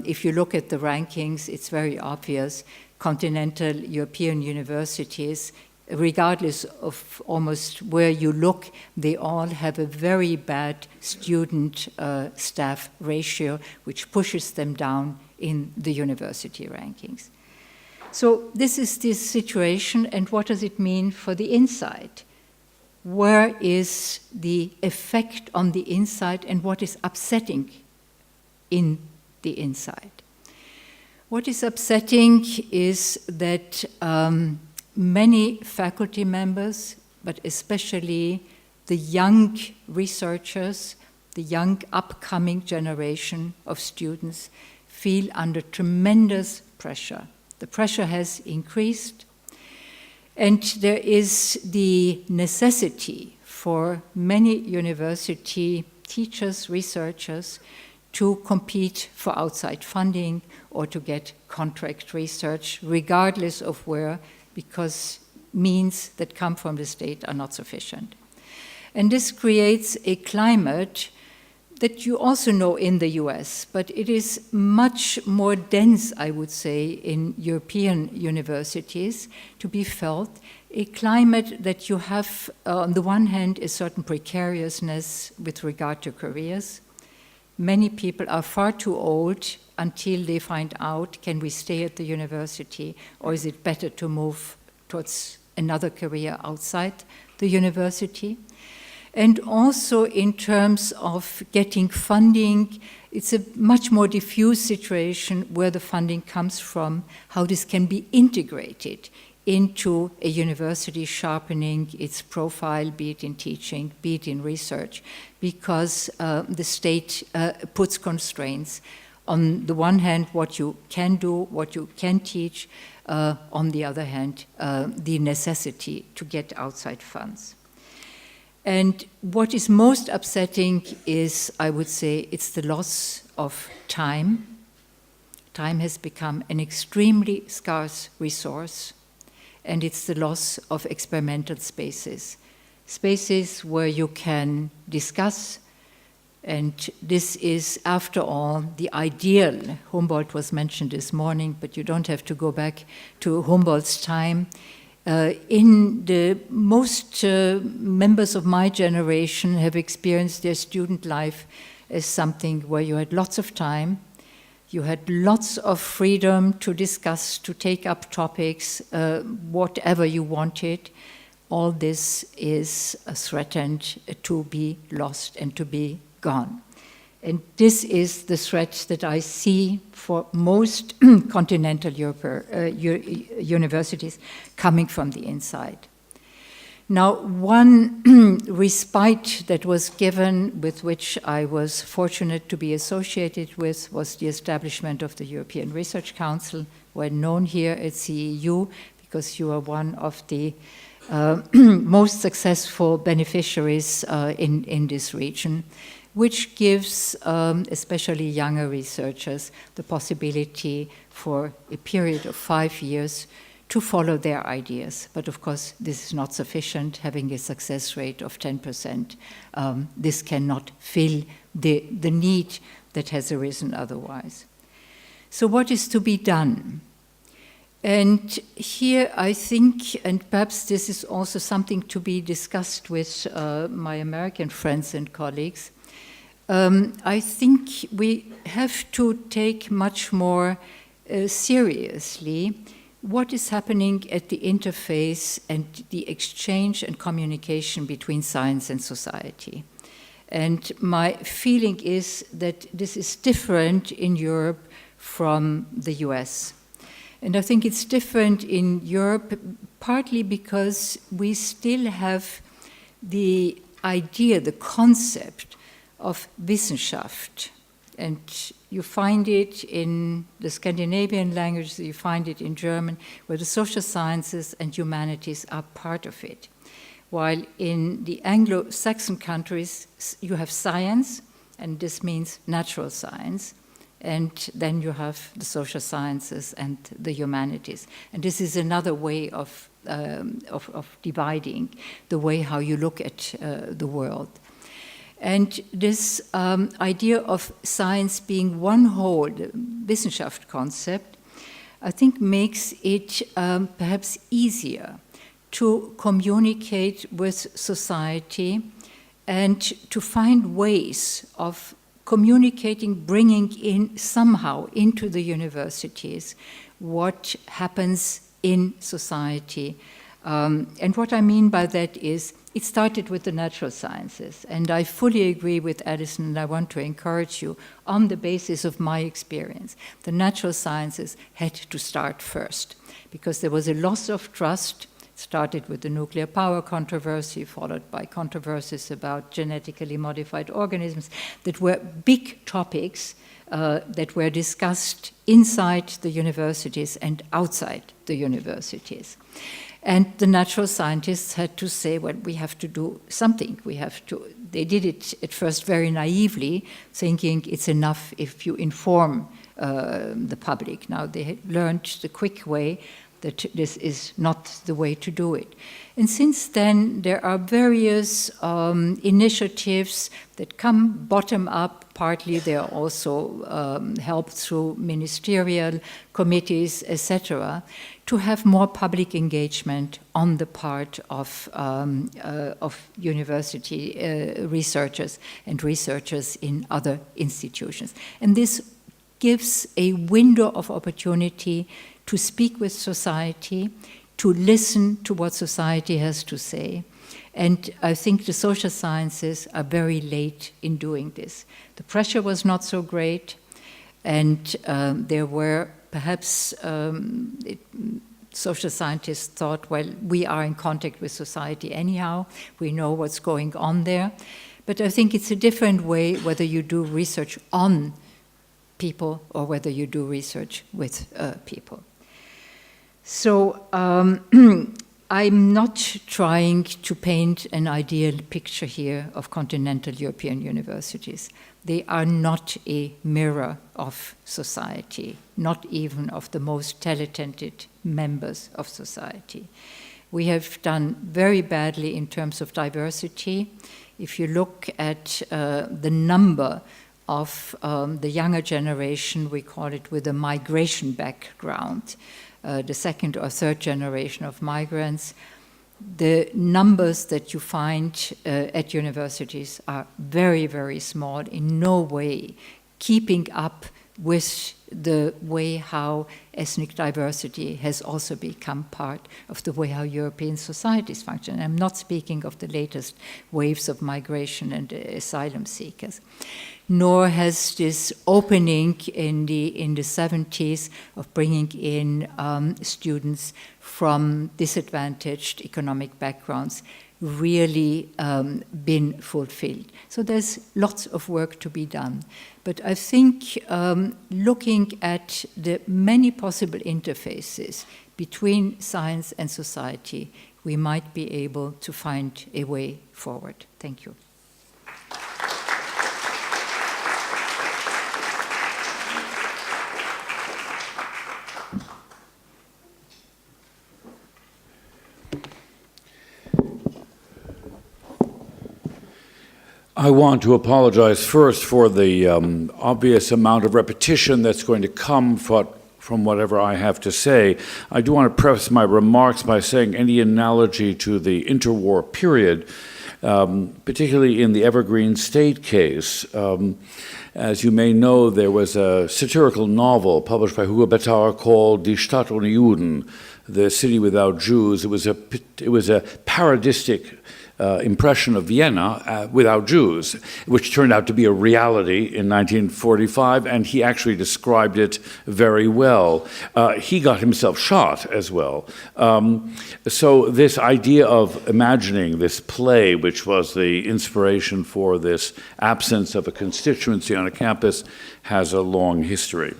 if you look at the rankings, it's very obvious. Continental European universities, regardless of almost where you look, they all have a very bad student-staff ratio, which pushes them down in the university rankings. So this is the situation, and what does it mean for the inside? Where is the effect on the inside, and what is upsetting in the inside? What is upsetting is that many faculty members, but especially the young researchers, the young upcoming generation of students, feel under tremendous pressure. The pressure has increased, and there is the necessity for many university teachers, researchers, to compete for outside funding or to get contract research, regardless of where, because means that come from the state are not sufficient. And this creates a climate that you also know in the US, but it is much more dense, I would say, in European universities to be felt, a climate that you have, on the one hand, a certain precariousness with regard to careers. Many people are far too old until they find out, can we stay at the university, or is it better to move towards another career outside the university? And also in terms of getting funding, it's a much more diffuse situation where the funding comes from, how this can be integrated into a university sharpening its profile, be it in teaching, be it in research, because the state puts constraints. On the one hand, what you can do, what you can teach, on the other hand, the necessity to get outside funds. And what is most upsetting is, I would say, it's the loss of time. Time has become an extremely scarce resource, and it's the loss of experimental spaces. Spaces where you can discuss, and this is, after all, the ideal. Humboldt was mentioned this morning, but you don't have to go back to Humboldt's time. In the most members of my generation have experienced their student life as something where you had lots of time, you had lots of freedom to discuss, to take up topics, whatever you wanted. All this is threatened to be lost and to be gone. And this is the threat that I see for most continental universities coming from the inside. Now, one respite that was given, with which I was fortunate to be associated with, was the establishment of the European Research Council, well known here at CEU, because you are one of the most successful beneficiaries in this region, which gives especially younger researchers the possibility for a period of 5 years to follow their ideas. But of course, this is not sufficient. Having a success rate of 10%, this cannot fill the need that has arisen otherwise. So what is to be done? And here I think, and perhaps this is also something to be discussed with my American friends and colleagues, I think we have to take much more seriously what is happening at the interface and the exchange and communication between science and society. And my feeling is that this is different in Europe from the US. And I think it's different in Europe partly because we still have the idea, the concept of Wissenschaft. And you find it in the Scandinavian languages, you find it in German, where the social sciences and humanities are part of it. While in the Anglo-Saxon countries, you have science, and this means natural science, and then you have the social sciences and the humanities. And this is another way of dividing the way how you look at the world. And this idea of science being one whole, the Wissenschaft concept, I think makes it perhaps easier to communicate with society and to find ways of communicating, bringing in somehow into the universities what happens in society. And what I mean by that is, it started with the natural sciences, and I fully agree with Allison, and I want to encourage you on the basis of my experience. The natural sciences had to start first, because there was a loss of trust. It started with the nuclear power controversy, followed by controversies about genetically modified organisms that were big topics that were discussed inside the universities and outside the universities. And the natural scientists had to say, well, we have to do something. They did it at first very naively, thinking it's enough if you inform the public. Now they had learned the quick way that this is not the way to do it. And since then, there are various initiatives that come bottom up. Partly they are also helped through ministerial committees, etc., to have more public engagement on the part of university researchers and researchers in other institutions. And this gives a window of opportunity to speak with society, to listen to what society has to say. And I think the social sciences are very late in doing this. The pressure was not so great, and there were perhaps social scientists thought, well, we are in contact with society anyhow, we know what's going on there. But I think it's a different way whether you do research on people or whether you do research with people. So I'm not trying to paint an ideal picture here of continental European universities. They are not a mirror of society, not even of the most talented members of society. We have done very badly in terms of diversity. If you look at the number of the younger generation, we call it with a migration background, the second or third generation of migrants, the numbers that you find at universities are very, very small, in no way keeping up with the way how ethnic diversity has also become part of the way how European societies function. I'm not speaking of the latest waves of migration and asylum seekers. Nor has this opening in the 70s of bringing in students from disadvantaged economic backgrounds really been fulfilled. So there's lots of work to be done. But I think looking at the many possible interfaces between science and society, we might be able to find a way forward. Thank you. I want to apologize first for the obvious amount of repetition that's going to come from whatever I have to say. I do want to preface my remarks by saying any analogy to the interwar period, particularly in the Evergreen state case. As you may know, there was a satirical novel published by Hugo Bettauer called Die Stadt ohne Juden, The City Without Jews. It was a parodistic impression of Vienna without Jews, which turned out to be a reality in 1945, and he actually described it very well. He got himself shot as well. So this idea of imagining this play, which was the inspiration for this absence of a constituency on a campus, has a long history.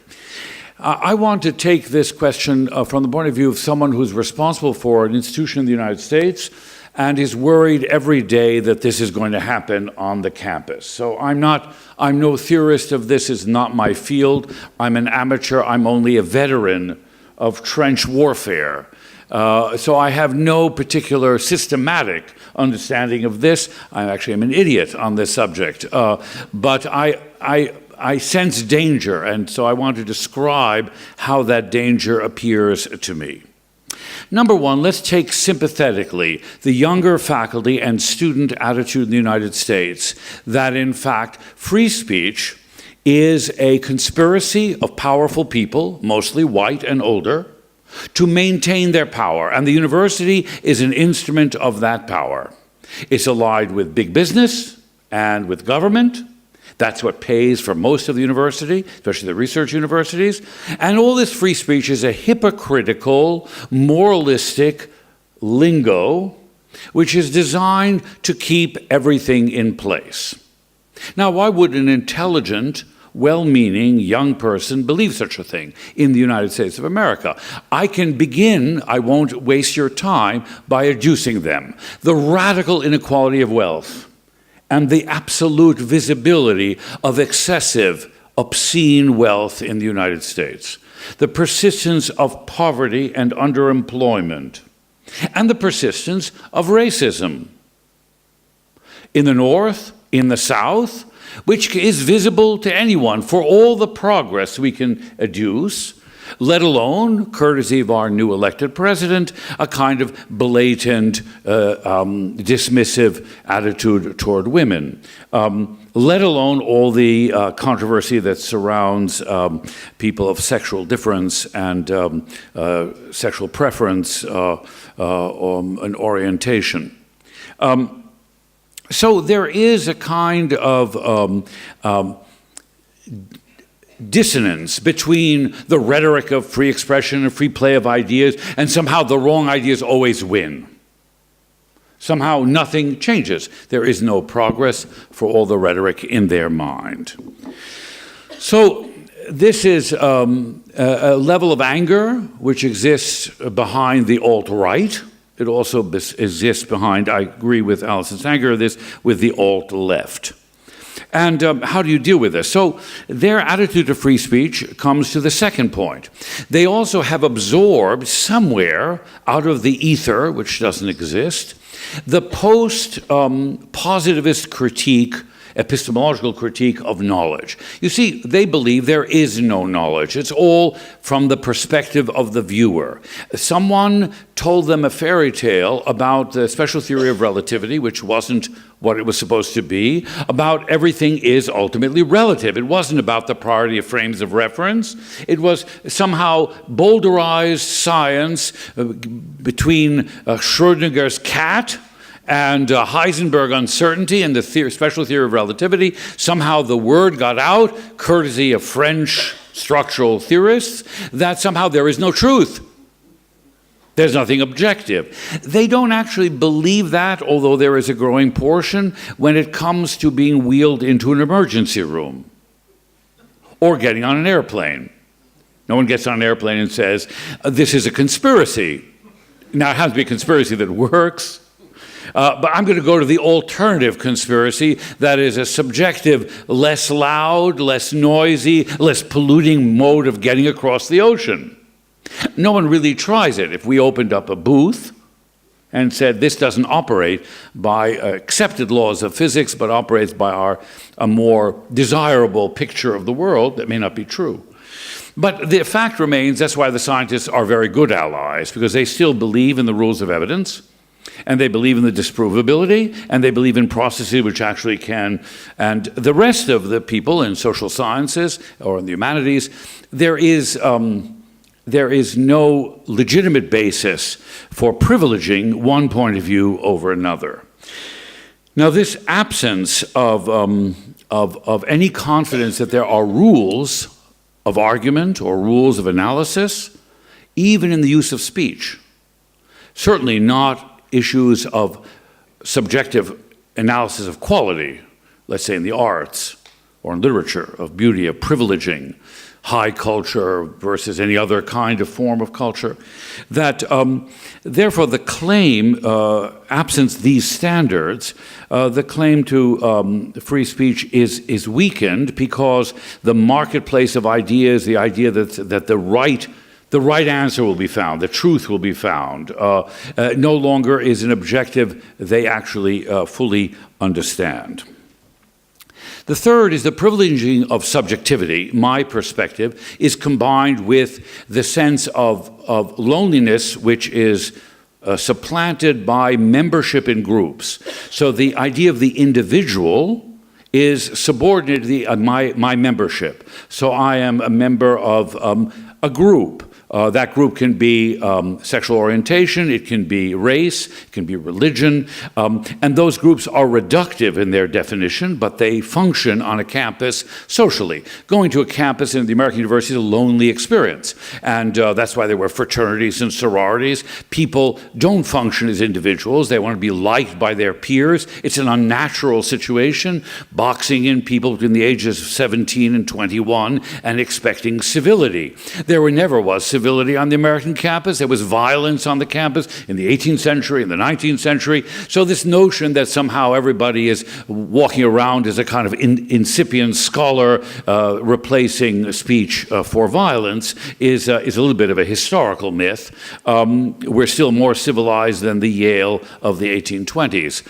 I want to take this question from the point of view of someone who's responsible for an institution in the United States and is worried every day that this is going to happen on the campus. So I'm no theorist of this, is not my field. I'm an amateur, I'm only a veteran of trench warfare. So I have no particular systematic understanding of this. I actually am an idiot on this subject. But I sense danger, and so I want to describe how that danger appears to me. Number one, let's take sympathetically the younger faculty and student attitude in the United States that, in fact, free speech is a conspiracy of powerful people, mostly white and older, to maintain their power. And the university is an instrument of that power. It's allied with big business and with government. That's what pays for most of the university, especially the research universities. And all this free speech is a hypocritical, moralistic lingo, which is designed to keep everything in place. Now, why would an intelligent, well-meaning young person believe such a thing in the United States of America? I can begin, I won't waste your time, by adducing them. The radical inequality of wealth and the absolute visibility of excessive, obscene wealth in the United States, the persistence of poverty and underemployment, and the persistence of racism in the North, in the South, which is visible to anyone for all the progress we can adduce, let alone, courtesy of our new elected president, a kind of blatant, dismissive attitude toward women, let alone all the controversy that surrounds people of sexual difference and sexual preference and orientation. So there is a kind of dissonance between the rhetoric of free expression and free play of ideas, and somehow the wrong ideas always win. Somehow nothing changes. There is no progress for all the rhetoric in their mind. So this is a level of anger which exists behind the alt-right, it also exists behind, I agree with Allison Stanger, this with the alt-left. And how do you deal with this? So their attitude to free speech comes to the second point. They also have absorbed somewhere out of the ether, which doesn't exist, the post-positivist critique, epistemological critique of knowledge. You see, they believe there is no knowledge. It's all from the perspective of the viewer. Someone told them a fairy tale about the special theory of relativity, which wasn't what it was supposed to be, about everything is ultimately relative. It wasn't about the priority of frames of reference. It was somehow bowdlerized science between Schrödinger's cat and Heisenberg uncertainty and the special theory of relativity. Somehow the word got out, courtesy of French structural theorists, that somehow there is no truth. There's nothing objective. They don't actually believe that, although there is a growing portion, when it comes to being wheeled into an emergency room or getting on an airplane. No one gets on an airplane and says, this is a conspiracy. Now, it has to be a conspiracy that works. But I'm going to go to the alternative conspiracy that is a subjective, less loud, less noisy, less polluting mode of getting across the ocean. No one really tries it. If we opened up a booth and said this doesn't operate by accepted laws of physics but operates by a more desirable picture of the world, that may not be true. But the fact remains, that's why the scientists are very good allies, because they still believe in the rules of evidence, and they believe in the disprovability, and they believe in processes which actually can. And the rest of the people in social sciences or in the humanities, there is no legitimate basis for privileging one point of view over another. Now, this absence of any confidence that there are rules of argument or rules of analysis, even in the use of speech, certainly not issues of subjective analysis of quality, let's say in the arts or in literature, of beauty, of privileging high culture versus any other kind of form of culture, that therefore the claim, absent these standards, the claim to free speech is weakened because the marketplace of ideas, the idea that the right answer will be found, the truth will be found, no longer is an objective they actually fully understand. The third is the privileging of subjectivity, my perspective, is combined with the sense of loneliness, which is supplanted by membership in groups. So the idea of the individual is subordinate to my membership. So I am a member of a group. That group can be sexual orientation, it can be race, it can be religion, and those groups are reductive in their definition, but they function on a campus socially. Going to a campus in the American university is a lonely experience, and that's why there were fraternities and sororities. People don't function as individuals, they want to be liked by their peers. It's an unnatural situation, boxing in people between the ages of 17 and 21 and expecting civility. There never was civility on the American campus. There was violence on the campus in the 18th century, in the 19th century. So this notion that somehow everybody is walking around as a kind of incipient scholar replacing speech for violence is a little bit of a historical myth. We're still more civilized than the Yale of the 1820s.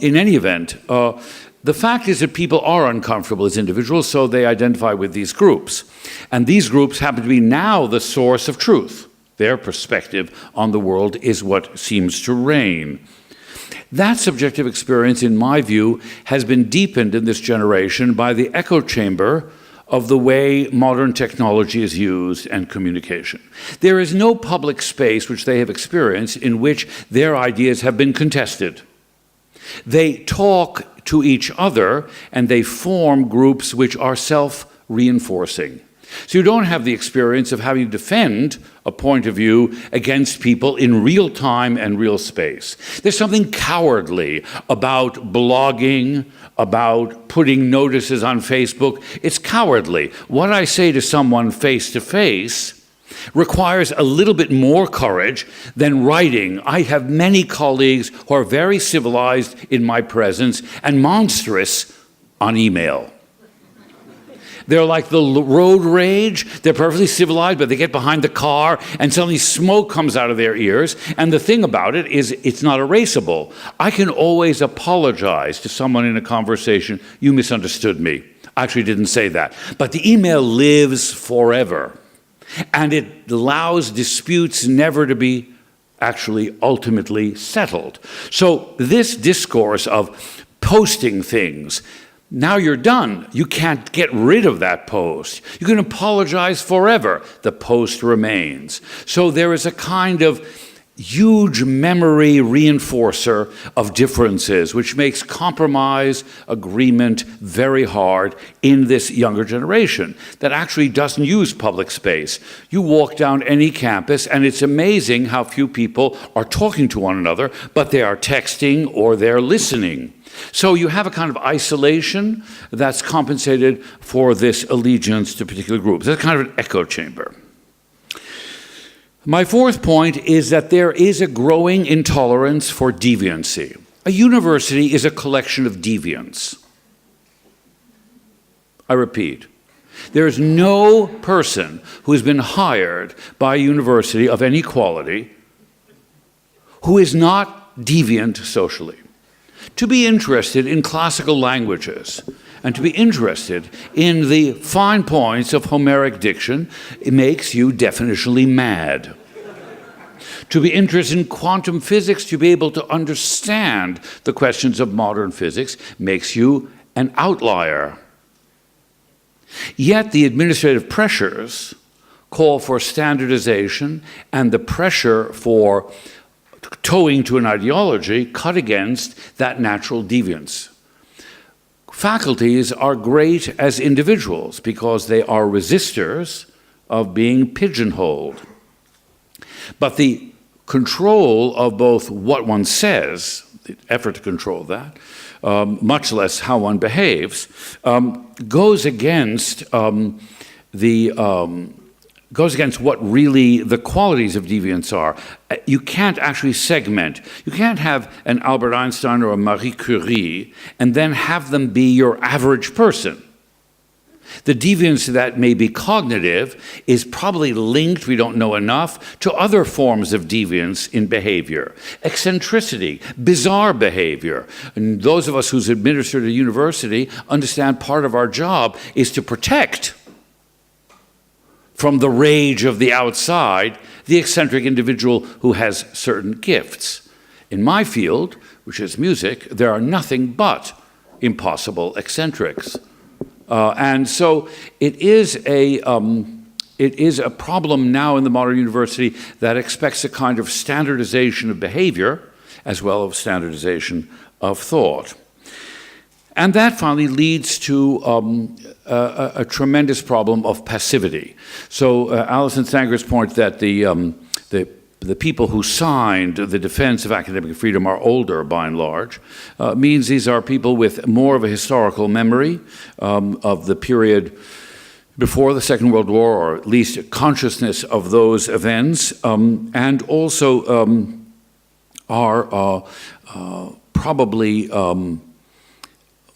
In any event, the fact is that people are uncomfortable as individuals, so they identify with these groups. And these groups happen to be now the source of truth. Their perspective on the world is what seems to reign. That subjective experience, in my view, has been deepened in this generation by the echo chamber of the way modern technology is used and communication. There is no public space which they have experienced in which their ideas have been contested. They talk to each other, and they form groups which are self-reinforcing. So you don't have the experience of having to defend a point of view against people in real time and real space. There's something cowardly about blogging, about putting notices on Facebook. It's cowardly. What I say to someone face to face requires a little bit more courage than writing. I have many colleagues who are very civilized in my presence and monstrous on email. They're like the road rage. They're perfectly civilized, but they get behind the car and suddenly smoke comes out of their ears. And the thing about it is it's not erasable. I can always apologize to someone in a conversation, you misunderstood me. I actually didn't say that. But the email lives forever. And it allows disputes never to be actually ultimately settled. So this discourse of posting things, now you're done. You can't get rid of that post. You can apologize forever. The post remains. So there is a kind of huge memory reinforcer of differences, which makes compromise, agreement very hard in this younger generation that actually doesn't use public space. You walk down any campus, and it's amazing how few people are talking to one another, but they are texting or they're listening. So you have a kind of isolation that's compensated for this allegiance to particular groups. That's kind of an echo chamber. My fourth point is that there is a growing intolerance for deviancy. A university is a collection of deviants. I repeat, there is no person who has been hired by a university of any quality who is not deviant socially. To be interested in classical languages and to be interested in the fine points of Homeric diction, it makes you definitionally mad. To be interested in quantum physics, to be able to understand the questions of modern physics, makes you an outlier. Yet the administrative pressures call for standardization, and the pressure for towing to an ideology cut against that natural deviance. Faculties are great as individuals because they are resistors of being pigeonholed. But the control of both what one says, the effort to control that, much less how one behaves, goes against goes against what really the qualities of deviance are. You can't actually segment. You can't have an Albert Einstein or a Marie Curie and then have them be your average person. The deviance that may be cognitive is probably linked, we don't know enough, to other forms of deviance in behavior. Eccentricity, bizarre behavior. And those of us who's administered a university understand part of our job is to protect from the rage of the outside, the eccentric individual who has certain gifts. In my field, which is music, there are nothing but impossible eccentrics. And so it is a problem now in the modern university that expects a kind of standardization of behavior as well as standardization of thought. And that finally leads to a tremendous problem of passivity. So Allison Stanger's point that the people who signed the Defense of Academic Freedom are older, by and large, means these are people with more of a historical memory of the period before the Second World War, or at least a consciousness of those events, and also are probably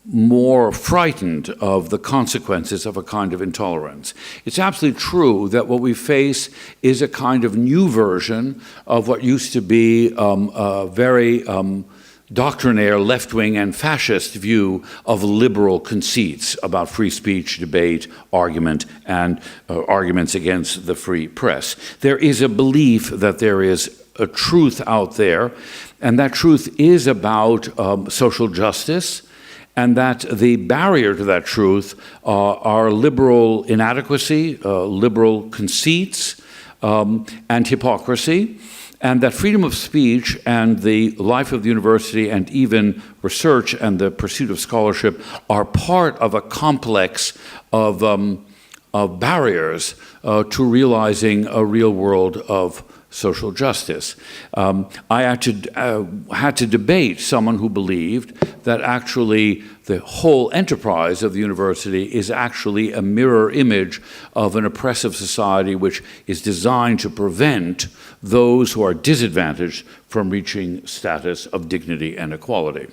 more frightened of the consequences of a kind of intolerance. It's absolutely true that what we face is a kind of new version of what used to be a very doctrinaire left-wing and fascist view of liberal conceits about free speech, debate, argument, and arguments against the free press. There is a belief that there is a truth out there, and that truth is about social justice, and that the barrier to that truth are liberal inadequacy, liberal conceits, and hypocrisy, and that freedom of speech and the life of the university and even research and the pursuit of scholarship are part of a complex of barriers to realizing a real world of social justice. I had to debate someone who believed that actually the whole enterprise of the university is actually a mirror image of an oppressive society which is designed to prevent those who are disadvantaged from reaching status of dignity and equality.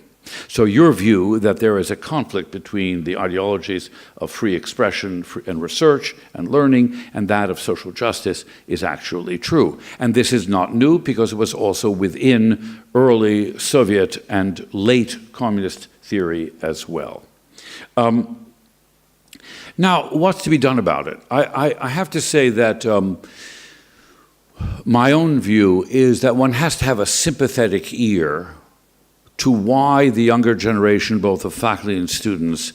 So your view that there is a conflict between the ideologies of free expression and research and learning and that of social justice is actually true. And this is not new because it was also within early Soviet and late communist theory as well. Now, what's to be done about it? I have to say that my own view is that one has to have a sympathetic ear to why the younger generation, both of faculty and students,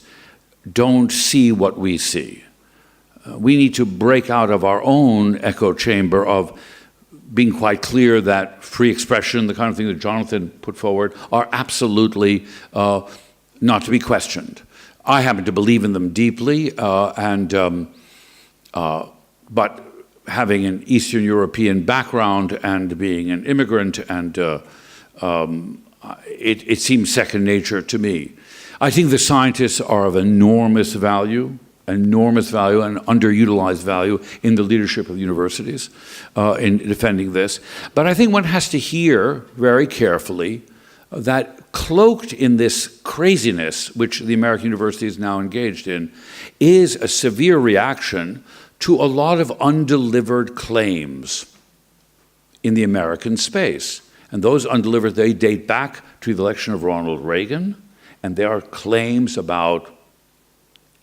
don't see what we see. We need to break out of our own echo chamber of being quite clear that free expression, the kind of thing that Jonathan put forward, are absolutely not to be questioned. I happen to believe in them deeply, but having an Eastern European background and being an immigrant and it seems second nature to me. I think the scientists are of enormous value and underutilized value in the leadership of universities in defending this. But I think one has to hear very carefully that cloaked in this craziness, which the American university is now engaged in, is a severe reaction to a lot of undelivered claims in the American space. And those undelivered, they date back to the election of Ronald Reagan, and there are claims about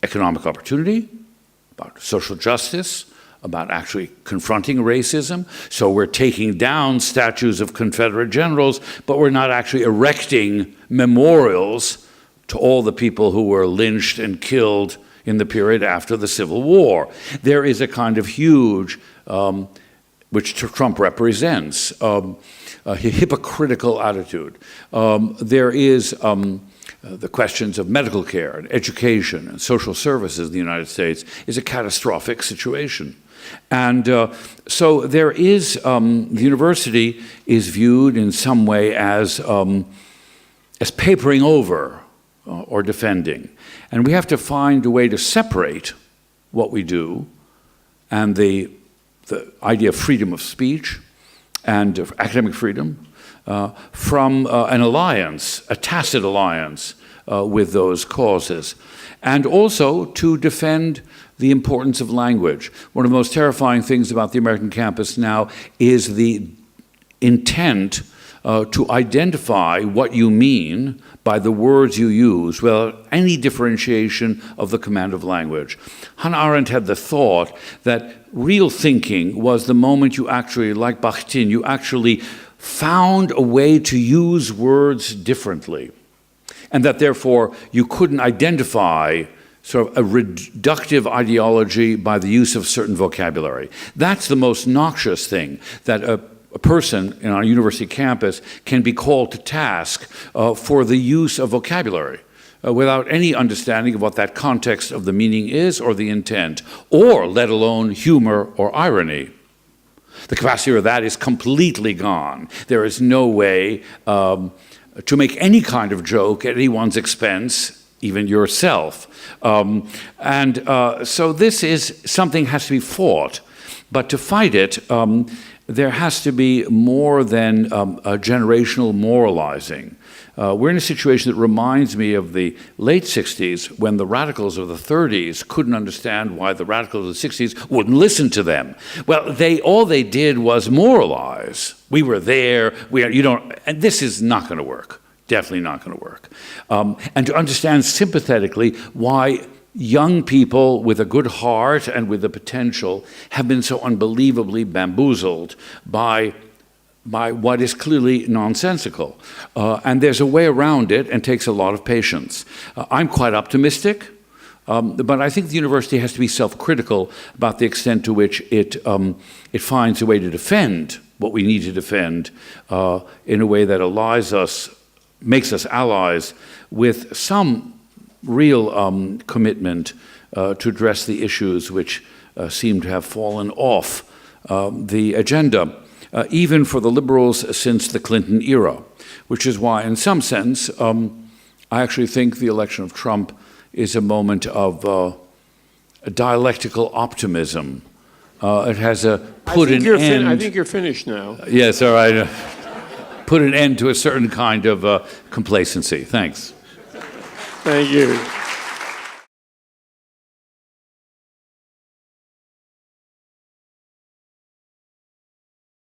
economic opportunity, about social justice, about actually confronting racism. So we're taking down statues of Confederate generals, but we're not actually erecting memorials to all the people who were lynched and killed in the period after the Civil War. There is a kind of huge, which Trump represents, a hypocritical attitude. There is the questions of medical care and education and social services in the United States is a catastrophic situation. And so there is, the university is viewed in some way as papering over or defending. And we have to find a way to separate what we do and the idea of freedom of speech and of academic freedom from an alliance, a tacit alliance with those causes. And also to defend the importance of language. One of the most terrifying things about the American campus now is the intent to identify what you mean by the words you use without any differentiation of the command of language. Hannah Arendt had the thought that real thinking was the moment you actually, like Bakhtin, you actually found a way to use words differently, and that therefore you couldn't identify sort of a reductive ideology by the use of certain vocabulary. That's the most noxious thing, that a person on a university campus can be called to task for the use of vocabulary without any understanding of what that context of the meaning is or the intent, or let alone humor or irony. The capacity for that is completely gone. There is no way to make any kind of joke at anyone's expense, even yourself. So this is something has to be fought, but to fight it, there has to be more than a generational moralizing. We're in a situation that reminds me of the late 60s when the radicals of the 30s couldn't understand why the radicals of the 60s wouldn't listen to them. Well, all they did was moralize. We were there, and this is not going to work. Definitely not going to work. And to understand sympathetically why young people with a good heart and with the potential have been so unbelievably bamboozled by what is clearly nonsensical. And there's a way around it and takes a lot of patience. I'm quite optimistic, but I think the university has to be self-critical about the extent to which it finds a way to defend what we need to defend in a way that makes us allies with some real commitment to address the issues which seem to have fallen off the agenda, even for the liberals since the Clinton era, which is why, in some sense, I actually think the election of Trump is a moment of a dialectical optimism. It has put an end. I think you're finished now. Yes, all right. Put an end to a certain kind of complacency. Thanks. Thank you.